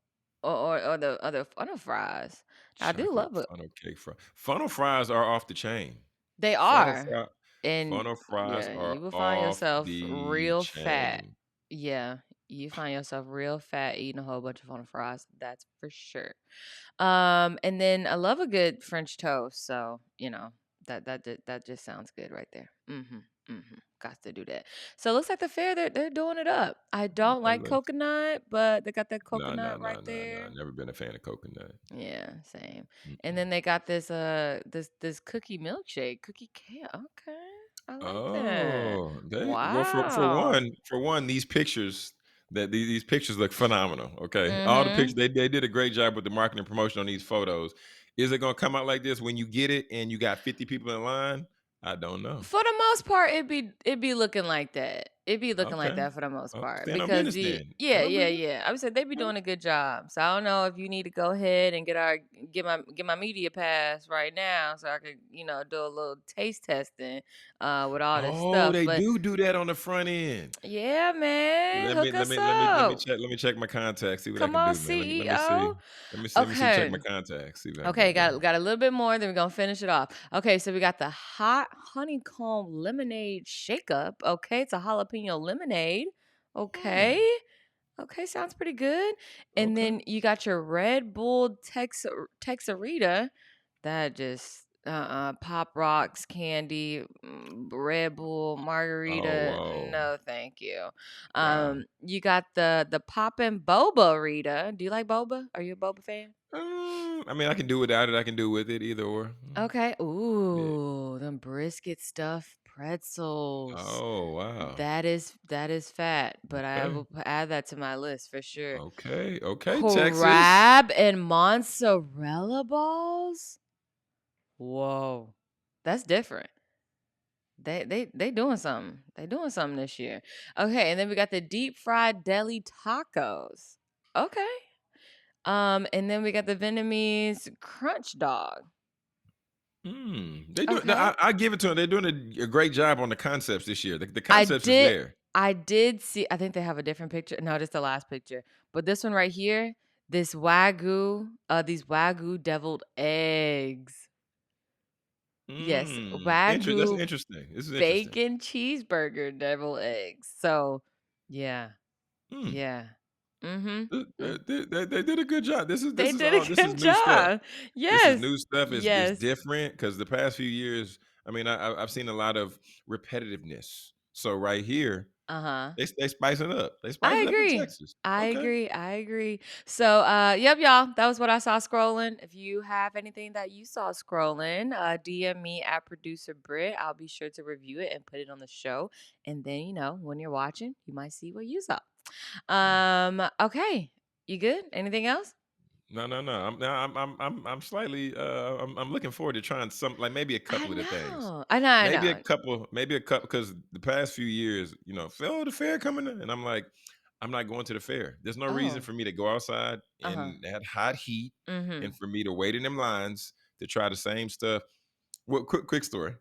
or the other funnel fries. I do Chocolate love it. funnel cake fry. Funnel fries are off the chain. They Funnel are, fry and funnel fries yeah, are you will find off yourself the real fat. chain. Yeah, you find yourself real fat eating a whole bunch of funnel fries. That's for sure. And then I love a good French toast. So, that just sounds good right there. Got to do that. So it looks like the fair, they're doing it up. I don't It like looks coconut, but they got that no, no, coconut no, right no, no. there. Never been a fan of coconut. Yeah, same. And Mm-mm. then they got this cookie milkshake, cookie cake. Okay. I like that. Oh, they well Wow. for one, these pictures these pictures look phenomenal. Okay, all the pictures Mhm. they did a great job with the marketing and promotion on these photos. Is it gonna come out like this when you get it and you got 50 people in line? I don't know. For the most part, it be looking like that. It be looking like Okay, that for the most part stand on because business the then. yeah, Stand on yeah, business. yeah. I would say they be doing a good job. So I don't know if you need to go ahead and get my media pass right now so I could do a little taste testing with all this Oh, stuff. they But do that on the front end. yeah, man, Let me hook let us me let me let me up. check let me check my contacts, see what I Come can on, do, man. Let me see. CEO. Let me see check my Okay. contacts, see what I can Okay, get got done. got a little bit more, then we're gonna finish it off. Okay, so we got the hot honeycomb lemonade shake up. Okay, it's a jalapeno lemonade. Okay. Hmm, Okay, sounds pretty good. And okay. then you got your Red Bull Texarita. That just pop rocks candy, Red Bull Oh, margarita. whoa. No, thank you. Wow. You got the poppin' boba Rita. Do you like boba? Are you a boba fan? I mean, I can do without it, I can do with it, either or. Okay. Yeah. Ooh, them brisket stuffed pretzels. Oh, wow. That is fat, but I Okay. will add that to my list for sure. Okay, okay, Texas. Crab and mozzarella balls? Whoa. That's different. They doing something. They doing something this year. Okay, and then we got the deep fried deli tacos. Okay. And then we got the Vietnamese crunch dog. They do Okay. I give it to them, they're doing a great job on the concepts this year. The I concepts is did there. I did see, I think they have a different picture. No, just the last picture. But this one right here, these wagyu deviled eggs. Yes, That's wagyu interesting. This is interesting. bacon cheeseburger deviled eggs. So, yeah. Hmm. Yeah. Mhm. Mm. They did a good job. They did a This is good new stuff. job. This is Yes. new stuff. It's Yes. different because the past few years, I mean, I've seen a lot of repetitiveness. So right here, Uh-huh. they spice it up. They I spice it up in agree. Texas. I Okay. agree. I agree. So, yep, y'all. That was what I saw scrolling. If you have anything that you saw scrolling, DM me at producer Britt. I'll be sure to review it and put it on the show. And then, when you're watching, you might see what you saw. Okay. You good? Anything else? No, no, no. I'm slightly I'm looking forward to trying some, like, maybe a I couple of the things. know. I know. I know. Maybe a couple, because the past few years, "Oh, the fair coming up," and I'm like, I'm not going to the fair. There's no reason Oh. for me to go outside Uh-huh. in that hot heat Mm-hmm. and for me to wait in them lines to try the same stuff. Well, quick story.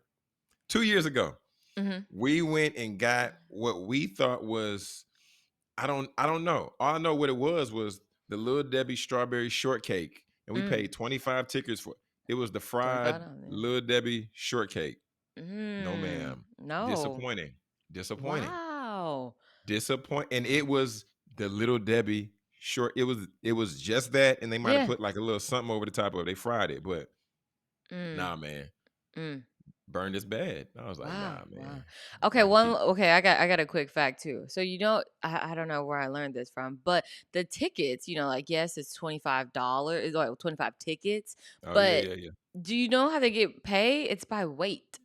2 years ago, Mm-hmm. we went and got what we thought was, I don't know. All I know what it was the Little Debbie strawberry shortcake, and we Mm. paid 25 tickets for it. It was the fried 25 dollars. Little Debbie shortcake. No, Mm. ma'am. No. Disappointing. Disappointing. Wow. And it was the Little Debbie short. It was just that, and they might have Yeah. put like a little something over the top of it. They fried it, but Mm. nah, man. Mm. Burned is bad. I was like, Wow, nah, wow. man. Okay, I can keep. I got a quick fact too. So I don't know where I learned this from, but the tickets, like yes, it's $25, it's like 25 tickets, Oh, yeah, but yeah, yeah. do you know how they get paid? It's by weight.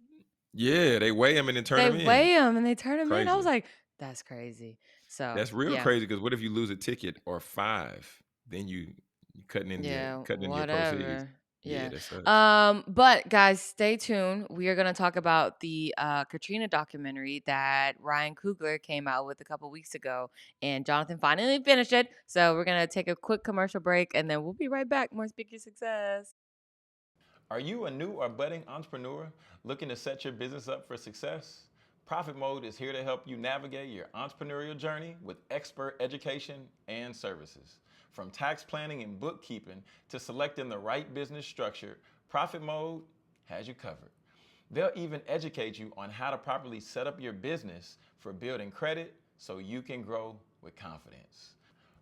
Yeah, they weigh them and then turn They them in. weigh them and they turn them in. I was Crazy. like, that's crazy. So, That's real yeah. crazy, because what if you lose a ticket or 5? Then you Yeah, cutting into your proceeds. whatever. Yeah, Yeah. that sucks. But guys, stay tuned. We are gonna talk about the Katrina documentary that Ryan Coogler came out with a couple weeks ago, and Jonathan finally finished it. So we're gonna take a quick commercial break, and then we'll be right back. More Speak Your Success. Are you a new or budding entrepreneur looking to set your business up for success? Profit Mode is here to help you navigate your entrepreneurial journey with expert education and services. From tax planning and bookkeeping to selecting the right business structure, Profit Mode has you covered. They'll even educate you on how to properly set up your business for building credit so you can grow with confidence.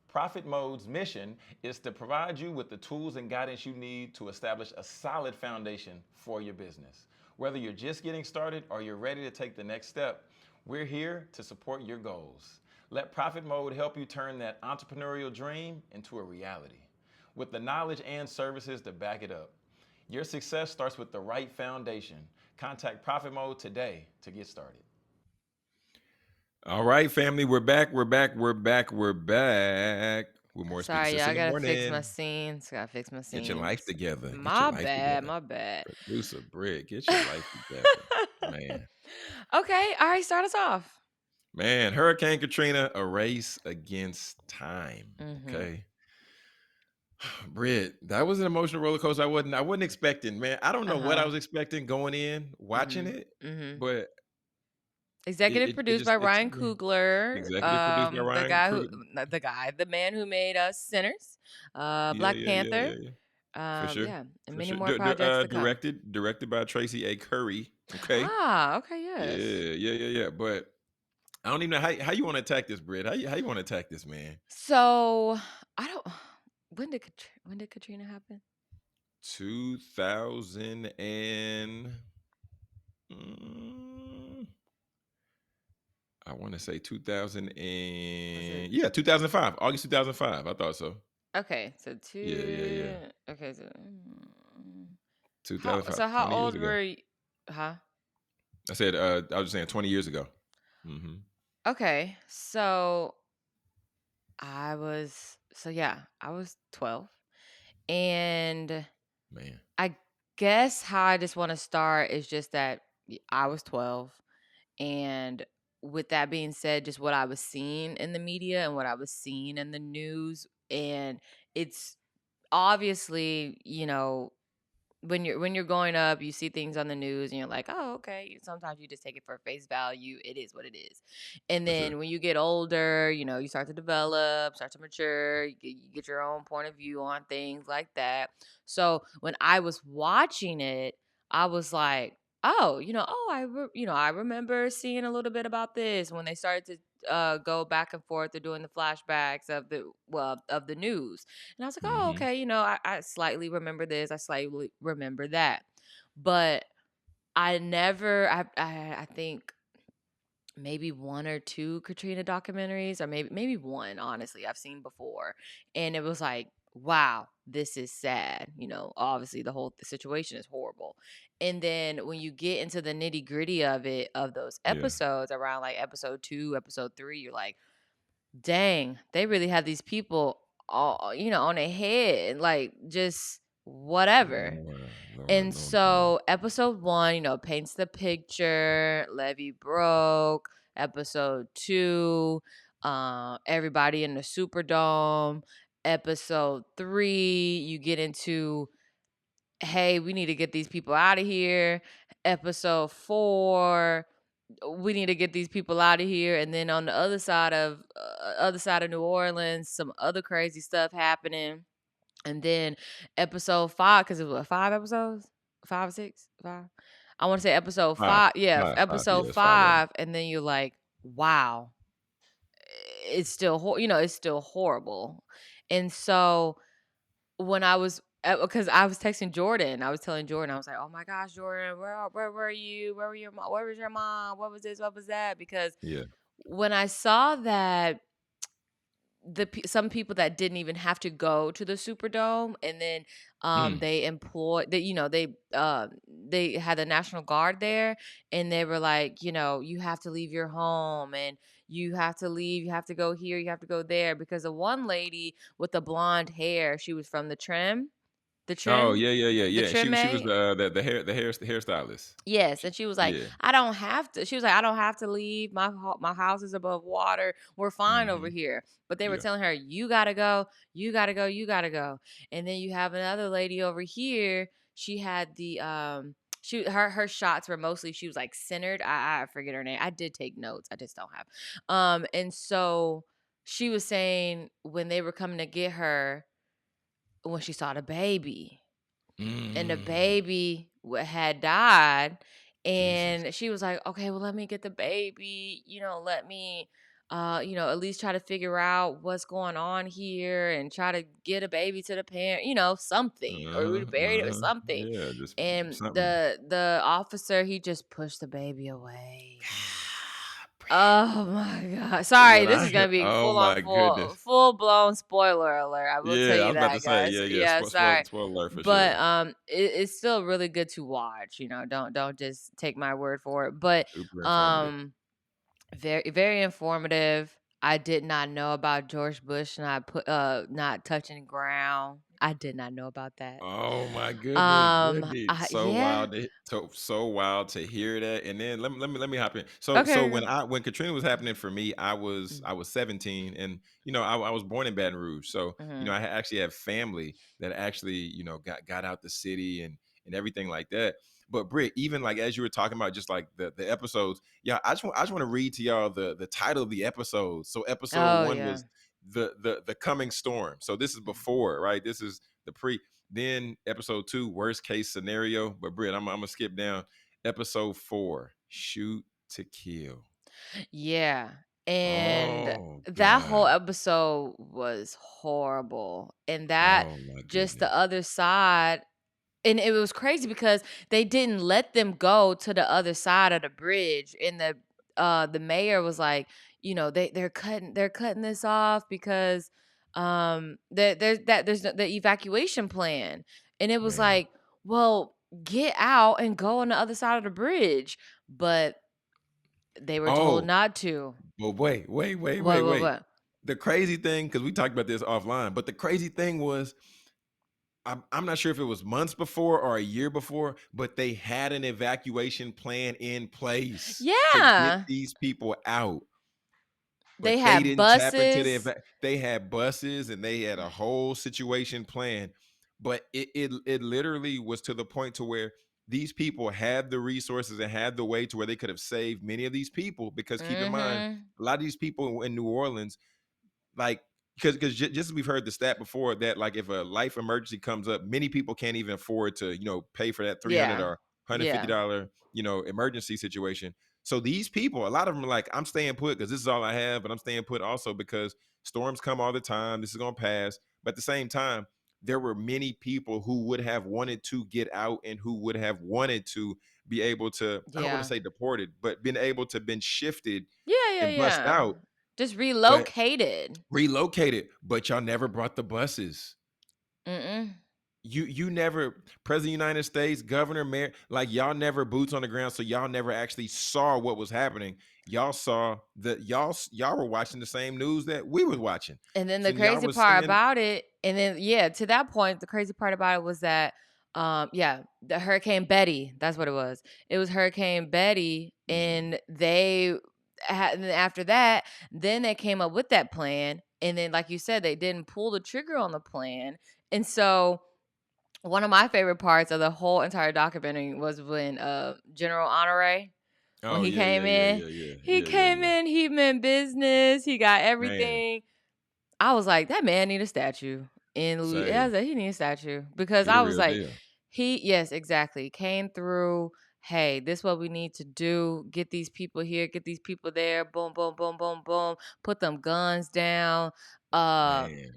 Profit Mode's mission is to provide you with the tools and guidance you need to establish a solid foundation for your business. Whether you're just getting started or you're ready to take the next step, we're here to support your goals. Let Profit Mode help you turn that entrepreneurial dream into a reality with the knowledge and services to back it up. Your success starts with the right foundation. Contact Profit Mode today to get started. All right, family, we're back. We're back. We're back. We're back. With more Speak Sorry, Sis y'all. I in the gotta fix my morning. scenes. Gotta fix my Get your life scenes. together. Get your My life bad. together. My bad. Producer Britt, get your life together. Man. Okay. All right. Start us off. Man, Hurricane Katrina, a race against time. Mm-hmm. Okay. Britt, that was an emotional roller coaster. I wasn't expecting, man. I don't Uh know what I huh. was expecting going in, watching Mm-hmm. it, Mm-hmm. but Executive it produced just by it Ryan took me. Coogler, Executive produced by the Ryan guy who, Crew. not the guy, the man who made us Sinners, Yeah, Black yeah, yeah, Panther, yeah, yeah. For sure. yeah, and For many sure. more projects to come. Directed by Tracy A. Curry. Okay. Ah, okay, Yeah, yes. yeah, yeah, yeah. But I don't even know how you want to attack this, Britt. How you want to attack this, man? So I don't. When did Katrina happen? 2000 and mm, I want to say 2000 Was it and yeah, 2005, August 2005. I thought so. okay? So Yeah, yeah, yeah. two. Okay, so how? 2005, So how 20 years old ago. were you? Huh? I said I was just saying 20 years ago. Hmm. Okay, so I was 12, and Man. I guess how I just want to start is just that I was 12. And with that being said, just what I was seeing in the media and what I was seeing in the news. And it's obviously, when you're growing up, you see things on the news and you're like, oh, okay. Sometimes you just take it for face value. It is what it is. And For sure. then when you get older, you start to develop, start to mature, you get your own point of view on things like that. So when I was watching it, I was like, oh, I remember seeing a little bit about this when they started to go back and forth. They're doing the flashbacks of the news, and I was like, oh, Hmm. okay, I slightly remember this, I slightly remember that. But I never, I think maybe one or two Katrina documentaries, or maybe one, honestly, I've seen before. And it was like, wow, this is sad. Obviously the whole situation is horrible. And then when you get into the nitty-gritty of it, of those Yeah. episodes around like episode 2, episode 3, you're like, dang, they really have these people all, on their head, like just whatever. Lord, And Lord, Lord. so episode 1, paints the picture, Levy broke. Episode 2, everybody in the Superdome. Episode 3, you get into, hey, we need to get these people out of here. Episode 4, we need to get these people out of here. And then on the other side of New Orleans, some other crazy stuff happening. And then episode 5, because it was what, 5 episodes? 5 or 6? 5? I want to say episode 5, 5. Yeah, 5, yeah, episode it's 5 of 'em. 5. And then you're like, wow, it's still, it's still horrible. And so when I was, because I was texting Jordan, I was telling Jordan, I was like, oh my gosh, Jordan, where were you? Where were your mom? Where was your mom? What was this? What was that? Because Yeah. when I saw that some people that didn't even have to go to the Superdome, and then Mm. they employed they had the National Guard there, and they were like, you have to leave your home, and you have to leave, you have to go here, you have to go there, because the one lady with the blonde hair, she was from the Oh, trim yeah, yeah, yeah, the yeah. She was trim the hairstylist. Yes, and she was like, Yeah. "I don't have to." She was like, "I don't have to leave. My house is above water. We're fine over Mhm. here." But they were Yeah. telling her, "You gotta go. You gotta go. You gotta go." And then you have another lady over here. She had her shots were mostly, she was like centered. I forget her name. I did take notes. I just don't have. And so she was saying when they were coming to get her, when she saw the baby, and the Mm. baby had died, Jesus. and she was like, okay, well, let me get the baby, let me at least try to figure out what's going on here, and try to get a baby to the parent, something, or we Uh-huh, buried it or uh-huh. something. Yeah, just And something. the officer, he just pushed the baby away. Britt, Oh my god. Sorry, when this I is hear gonna be oh full on my goodness. full blown spoiler alert. I will tell Yeah, I you was about to that, say, guys. yeah, yeah, Yeah, sorry. spoiler alert for But sure. it's still really good to watch. Don't just take my word for it. But Super informative. um very very informative. I did not know about George Bush not touching ground. I did not know about that. Oh my goodness, Brittany. So Yeah. wild so wild to hear that. And then let me hop in. So Okay. when Katrina was happening for me, I was Mm, I was 17, and I was born in Baton Rouge. So, mhm. I actually have family that actually, got out the city and everything like that. But Britt, even like as you were talking about just like the episodes, yeah, I just want to read to y'all the title of the episode. So episode Oh one yeah. was the coming storm. So this is before, right? This is the pre. Then episode 2, worst case scenario. But Britt, I'm gonna skip down. Episode 4, shoot to kill. Yeah. And Oh that whole God. episode was horrible. And that, Oh my just the goodness. other side, and it was crazy because they didn't let them go to the other side of the bridge. And the mayor was like, they're cutting this off because there's the evacuation plan. And it was Man. like, well, get out and go on the other side of the bridge. But they were told Oh, not to. but wait, wait, wait, wait, What, what, wait. what? The crazy thing, because we talked about this offline, but the crazy thing was I'm not sure if it was months before or a year before, but they had an evacuation plan in place to get Yeah. these people out. They But they had didn't tap into buses. they had buses and they had a whole situation planned, but it literally was to the point to where these people had the resources and had the way to where they could have saved many of these people, because keep in mind, Mhm. a lot of these people in New Orleans, like, because just as we've heard the stat before that, like if a life emergency comes up, many people can't even afford to pay for that 300 Yeah. or Yeah. $150 emergency situation. So these people, a lot of them are like, I'm staying put because this is all I have, but I'm staying put also because storms come all the time, this is going to pass. But at the same time, there were many people who would have wanted to get out and who would have wanted to be able to, I don't want to Yeah. say deported, but been able to been shifted Yeah, yeah, and bust yeah. out, Just but relocated. relocated, but y'all never brought the buses. Mm-mm. You never, President of the United States, governor, mayor, like y'all never boots on the ground, so y'all never actually saw what was happening. Y'all saw that y'all were watching the same news that we was watching. And then So the y'all crazy was part seeing. about it, and then yeah, to that point, the crazy part about it was that, yeah, the Hurricane Betty, that's what it was. It was Hurricane Betty, Mm. and they had, and then after that, then they came up with that plan, and then like you said, they didn't pull the trigger on the plan, and so one of my favorite parts of the whole entire documentary was when General Honore, when Oh he yeah, yeah, came yeah, in, yeah, yeah, he yeah, yeah, came yeah. in, he meant business, he got Man, everything. I was like, "That man need a statue in Louisiana." I say was like, "He need a statue," because he the I was real like, deal. yes, exactly, came through, "Hey, this what we need to do, get these people here, get these people there, boom, boom, boom, boom, boom, put them guns down." Uh, Man,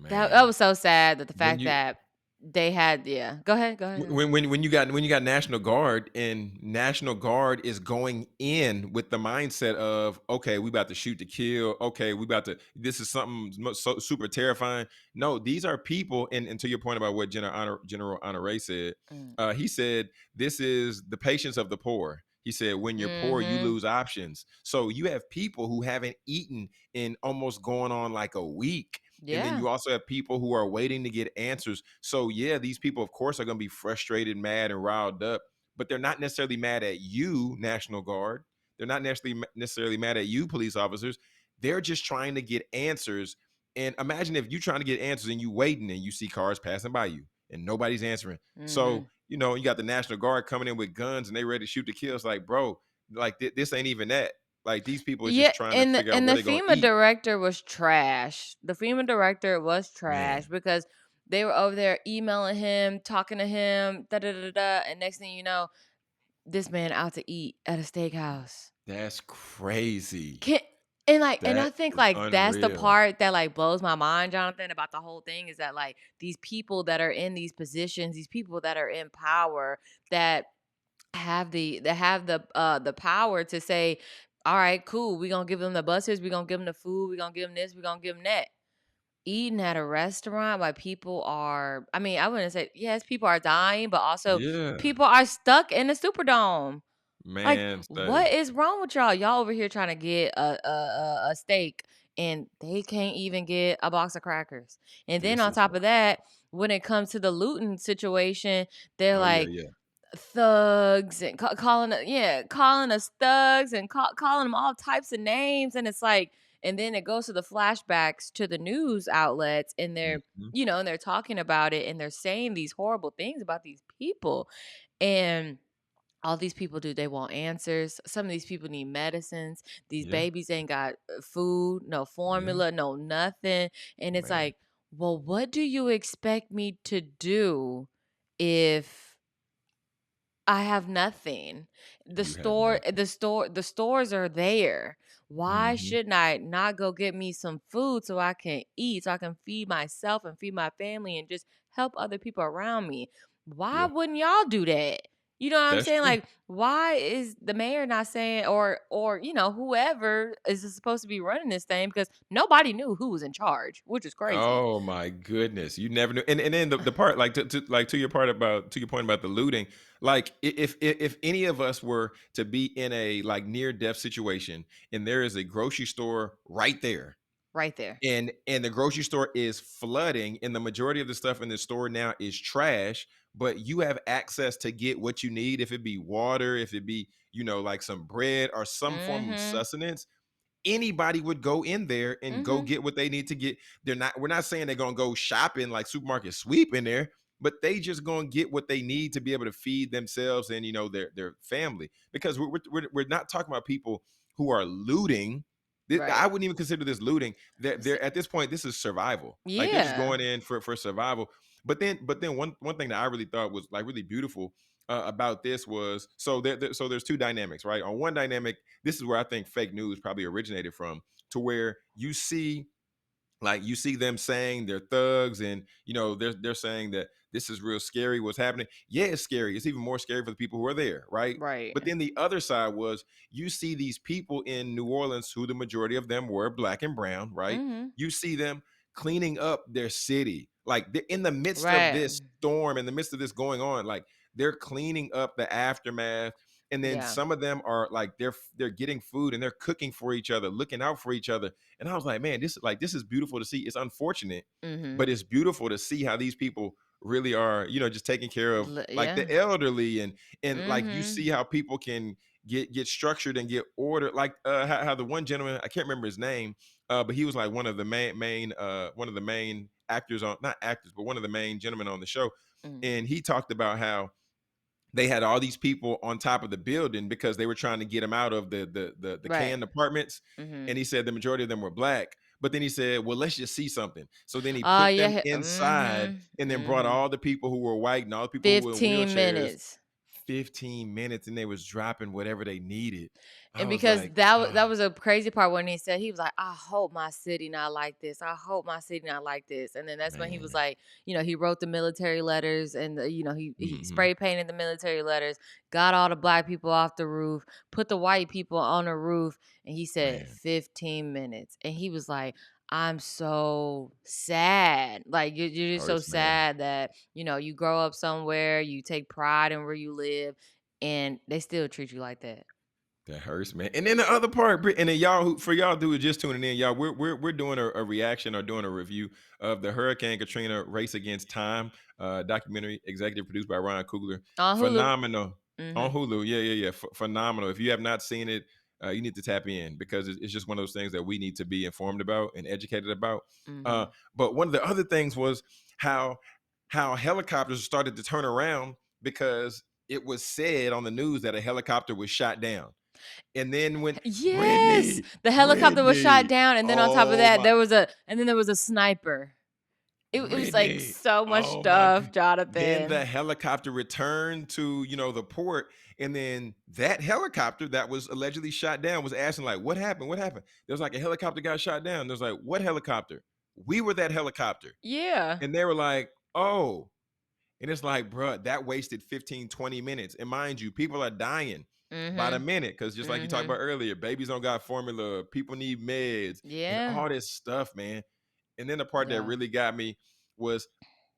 that man. was so sad that the When fact you that they had yeah. Go ahead, go ahead, go ahead. when you got National Guard, and National Guard is going in with the mindset of, okay, we about to shoot to kill. Okay, we about to, this is something so super terrifying. No, these are people, and to your point about what General Honore said, Mm. he said this is the patience of the poor. He said when you're poor, you Mhm. lose options. So you have people who haven't eaten in almost going on like a week. And then Yeah. you also have people who are waiting to get answers. So yeah, these people, of course, are going to be frustrated, mad, and riled up, but they're not necessarily mad at you, National Guard. They're not necessarily mad at you, police officers. They're just trying to get answers. And imagine if you trying to get answers and you waiting and you see cars passing by you and nobody's answering. So Mhm. you got the National Guard coming in with guns and they ready to shoot to kill. It's like, bro, like this ain't even that. Like these people are Yeah, just trying to and figure out and where the they're gonna FEMA eat. director was trash. The FEMA director was trash Man, because they were over there emailing him, talking to him, da da da da, and next thing you know, this man out to eat at a steakhouse. that's crazy. Can and I That think is like that's the unreal. part that like blows my mind, Jonathan, about the whole thing is that like these people that are in these positions, these people that are in power that have the power to say, "All right, cool. We're gonna give them the buses. We're gonna give them the food. We're gonna give them this. We're gonna give them that." Eating at a restaurant while people are, I mean, I wouldn't say yes, people are dying, but also Yeah, people are stuck in the Superdome. Like, man, what say is wrong with y'all? Y'all over here trying to get a steak, and they can't even get a box of crackers. And then this on is top of wild. that, when it comes to the looting situation, they're Oh, yeah, like yeah. thugs and calling us thugs and calling them all types of names, and it's like, and then it goes to the flashbacks to the news outlets, and they're Mhm. and they're talking about it, and they're saying these horrible things about these people, and all these people do they want answers. Some of these people need medicines. These Yeah, babies ain't got food, no yeah, formula, no nothing, and it's man. like, well, what do you expect me to do if I have nothing? You have nothing. The stores are there. Why Mhm. shouldn't I not go get me some food so I can eat, so I can feed myself and feed my family and just help other people around me? Why Yeah, wouldn't y'all do that? You know what I'm that's saying? true. Like, why is the mayor not saying, or whoever is supposed to be running this thing, because nobody knew who was in charge, which is crazy. Oh my goodness. You never knew. And then the part, like to your part about, to your point about the looting, like if any of us were to be in a like near death situation and there is a grocery store right there, Right there. and the grocery store is flooding and the majority of the stuff in the store now is trash, but you have access to get what you need, if it be water, if it be, like some bread or some form of Mm-hmm. sustenance, anybody would go in there and go Mm-hmm. get what they need to get. We're not saying they're gonna go shopping like supermarket sweep in there, but they just gonna get what they need to be able to feed themselves and their family. Because we're not talking about people who are looting. I Right. wouldn't even consider this looting. They're at this point, this is survival. Like they're just Yeah. going in for survival. But then one thing that I really thought was like really beautiful about this was, so there's two dynamics, right? On one dynamic, this is where I think fake news probably originated from, to where you see them saying they're thugs, and they're saying that this is real scary what's happening. Yeah, it's scary. It's even more scary for the people who are there, right? Right. But then the other side was you see these people in New Orleans who the majority of them were black and brown, right? Mhm. You see them cleaning up their city. Like they're in the midst of Right. this storm, in the midst of this going on, like they're cleaning up the aftermath. And then Yeah. some of them are like they're getting food and they're cooking for each other, looking out for each other. And I was like, man, this is beautiful to see. It's unfortunate, Mhm. but it's beautiful to see how these people really are, just taking care of like Yeah. the elderly, and like you Mhm. see how people can get structured and get ordered. Like how the one gentleman, I can't remember his name, but he was like one of the one of the main actors on, not actors, but one of the main gentlemen on the show. Mhm. And he talked about how they had all these people on top of the building because they were trying to get them out of the Right. canned apartments. And Mhm. he said the majority of them were black. But then he said, well, let's just see something. So then he Oh, put yeah. them inside Mhm. and then brought Mhm. all the people who were white and all the people who were in 15 wheelchairs. minutes. 15 minutes, and they was dropping whatever they needed. I And was because like, that was a crazy part when he said, he was like, "I hope my city not like this. I hope my city not like this." And then that's when he was man. like, he wrote the military letters, and he Hmm. spray painted the military letters, got all the black people off the roof, put the white people on the roof, and he said Man, 15 minutes. And he was like, "I'm so sad. Like you're just so hurts, man. sad that, you grow up somewhere, you take pride in where you live, and they still treat you like that." That hurts, man. And then the other part, and then y'all, for y'all who are just tuning in, y'all, we're doing a reaction or doing a review of the Hurricane Katrina Race Against Time documentary, executive produced by Ryan Coogler. On Hulu. Phenomenal on Mhm. Hulu. Yeah, yeah, yeah. Phenomenal. If you have not seen it, you need to tap in because it's just one of those things that we need to be informed about and educated about. Uh, Mhm. but one of the other things was how helicopters started to turn around because it was said on the news that a helicopter was shot down. And then when Yes! The helicopter was shot Brittany, down, and then on top of oh that, my, there was a sniper. It was, like, Brittany, so much oh my stuff, then the Jonathan. helicopter returned to, the port, and then that helicopter that was allegedly shot down was asking like, "What happened? What happened?" There was like a helicopter got shot down. There's like, "What helicopter?" We were that helicopter. Yeah. And they were like, "Oh." And it's like, bruh, that wasted 15, 20 minutes. And mind you, people are dying by the Mhm. minute. Cause just like you talked about Mhm. earlier, babies don't got formula, people need meds and Yeah. all this stuff, man. And then the part that Yeah. really got me was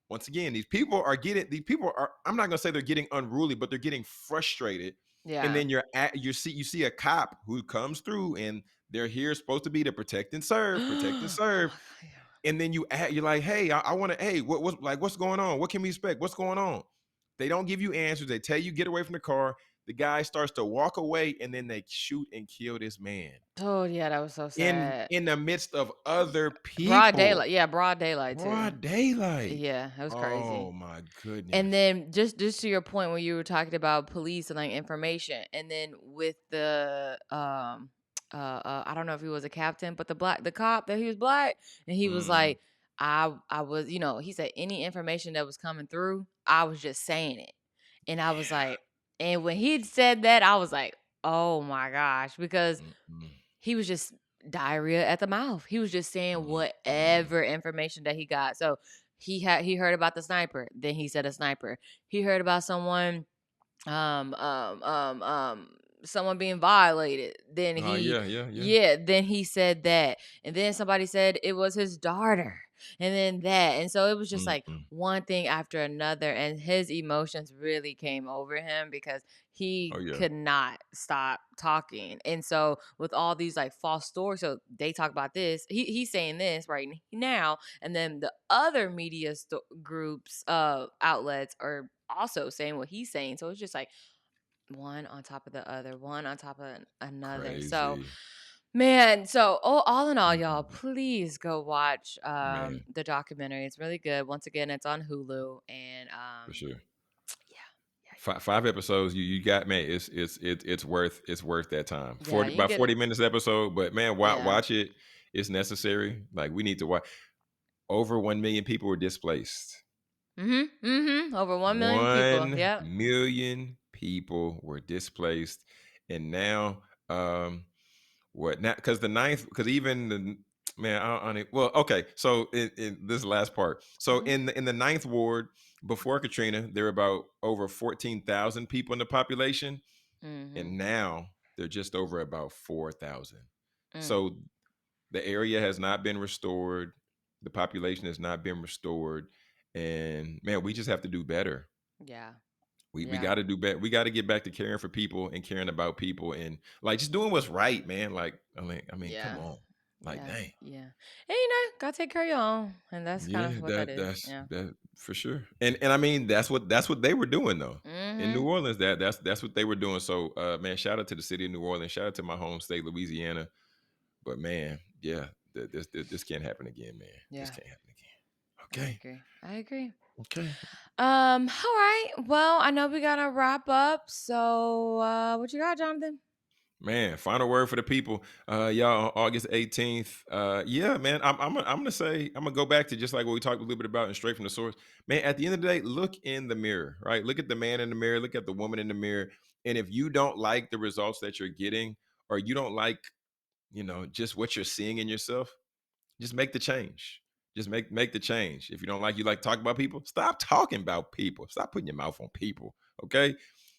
once again, these people are, I'm not gonna say they're getting unruly, but they're getting frustrated. And Yeah. then you see a cop who comes through and they're here supposed to be to protect and serve, and then you're like, hey, I want to, hey, what's going on? What can we expect? What's going on? They don't give you answers. They tell you get away from the car. The guy starts to walk away, and then they shoot and kill this man Oh, yeah, that was so sad. in the midst of other Broad people. daylight. Yeah, broad daylight too. Broad daylight. Yeah, that was Oh crazy. my And goodness. then just to your point when you were talking about police and like information, and then with the I don't know if he was a captain, but the cop that he was black, and he was Mhm. like, I was, he said any information that was coming through, I was just saying it. And I was like, and when he said that, I was like, oh my gosh, because Mm-mm. he was just diarrhea at the mouth. He was just saying Mm-mm. whatever information that he got. So he heard about the sniper, then he said a sniper. He heard about um um um um someone being violated. Then he Yeah, yeah, yeah. yeah, then he said that. And then somebody said it was his daughter. And then that. And so it was just like Mm-mm. one thing after another, and his emotions really came over him because Oh he yeah. could not stop talking. And so with all these like false stories, so they talk about this, he's saying this right now, and then the other media groups outlets are also saying what he's saying. So it's just like one on top of the other, one on top of another. So, Crazy. man, so all in all, y'all, Mhm. please go watch Man, the documentary. It's really good. Once again, it's on Hulu, and for sure. yeah, Five episodes. You got, man. It's worth that time. yeah, yeah. 40 You about get it. 40 minutes episode, but man, Yeah. watch it. It's necessary. Like we need to watch. Over 1 million people were displaced. Over 1 million people. 1 million people were displaced, and now what now? Because the ninth, because even the man, I don't, well, okay. So in this last part, so Mhm. in the ninth ward. before Katrina, there were about over 14,000 people in the population, and Mhm. now they're just over about 4,000. Mm. So the area has not been restored. The population has not been restored. And man, we just have to do better. Yeah. We Yeah. got to do better. We got to get back to caring for people and caring about people and like just doing what's right, man. Like I mean, come Yeah. on. Like Yeah. dang. Yeah. And gotta take care of your own. And that's kind of Yeah, what that that is. that's Yeah. that for sure. And I mean, that's what they were doing though. In New Mhm. Orleans, that's what they were doing. So man, shout out to the city of New Orleans, shout out to my home state, Louisiana. But man, yeah, this can't happen again, man. This Yeah. can't happen again. I Okay. agree. I agree. Okay. All right. Well, I know we gotta wrap up. So what you got, Jonathan? Man, final word for the people. Y'all on August 18th. Yeah, man. I'm gonna say, I'm gonna go back to just like what we talked a little bit about and straight from the source. Man, at the end of the day, look in the mirror, right? Look at the man in the mirror, look at the woman in the mirror. And if you don't like the results that you're getting, or you don't like, just what you're seeing in yourself, just make the change. Just make the change. If you like talk about people, stop talking about people. Stop putting your mouth on people. Okay.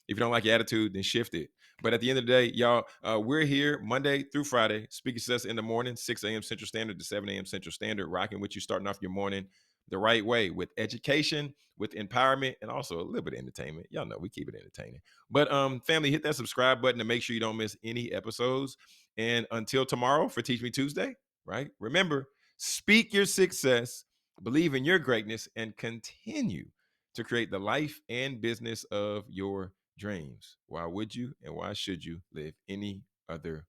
If you don't like your attitude, then shift it. But at the end of the day, y'all, we're here Monday through Friday. Speaking Success in the morning, 6 a.m. Central Standard to 7 a.m. Central Standard, rocking with you, starting off your morning the right way with education, with empowerment, and also a little bit of entertainment. Y'all know we keep it entertaining. But family, hit that subscribe button to make sure you don't miss any episodes. And until tomorrow for Teach Me Tuesday, right? Remember, speak your success, believe in your greatness, and continue to create the life and business of your dreams. Why would you and why should you live any other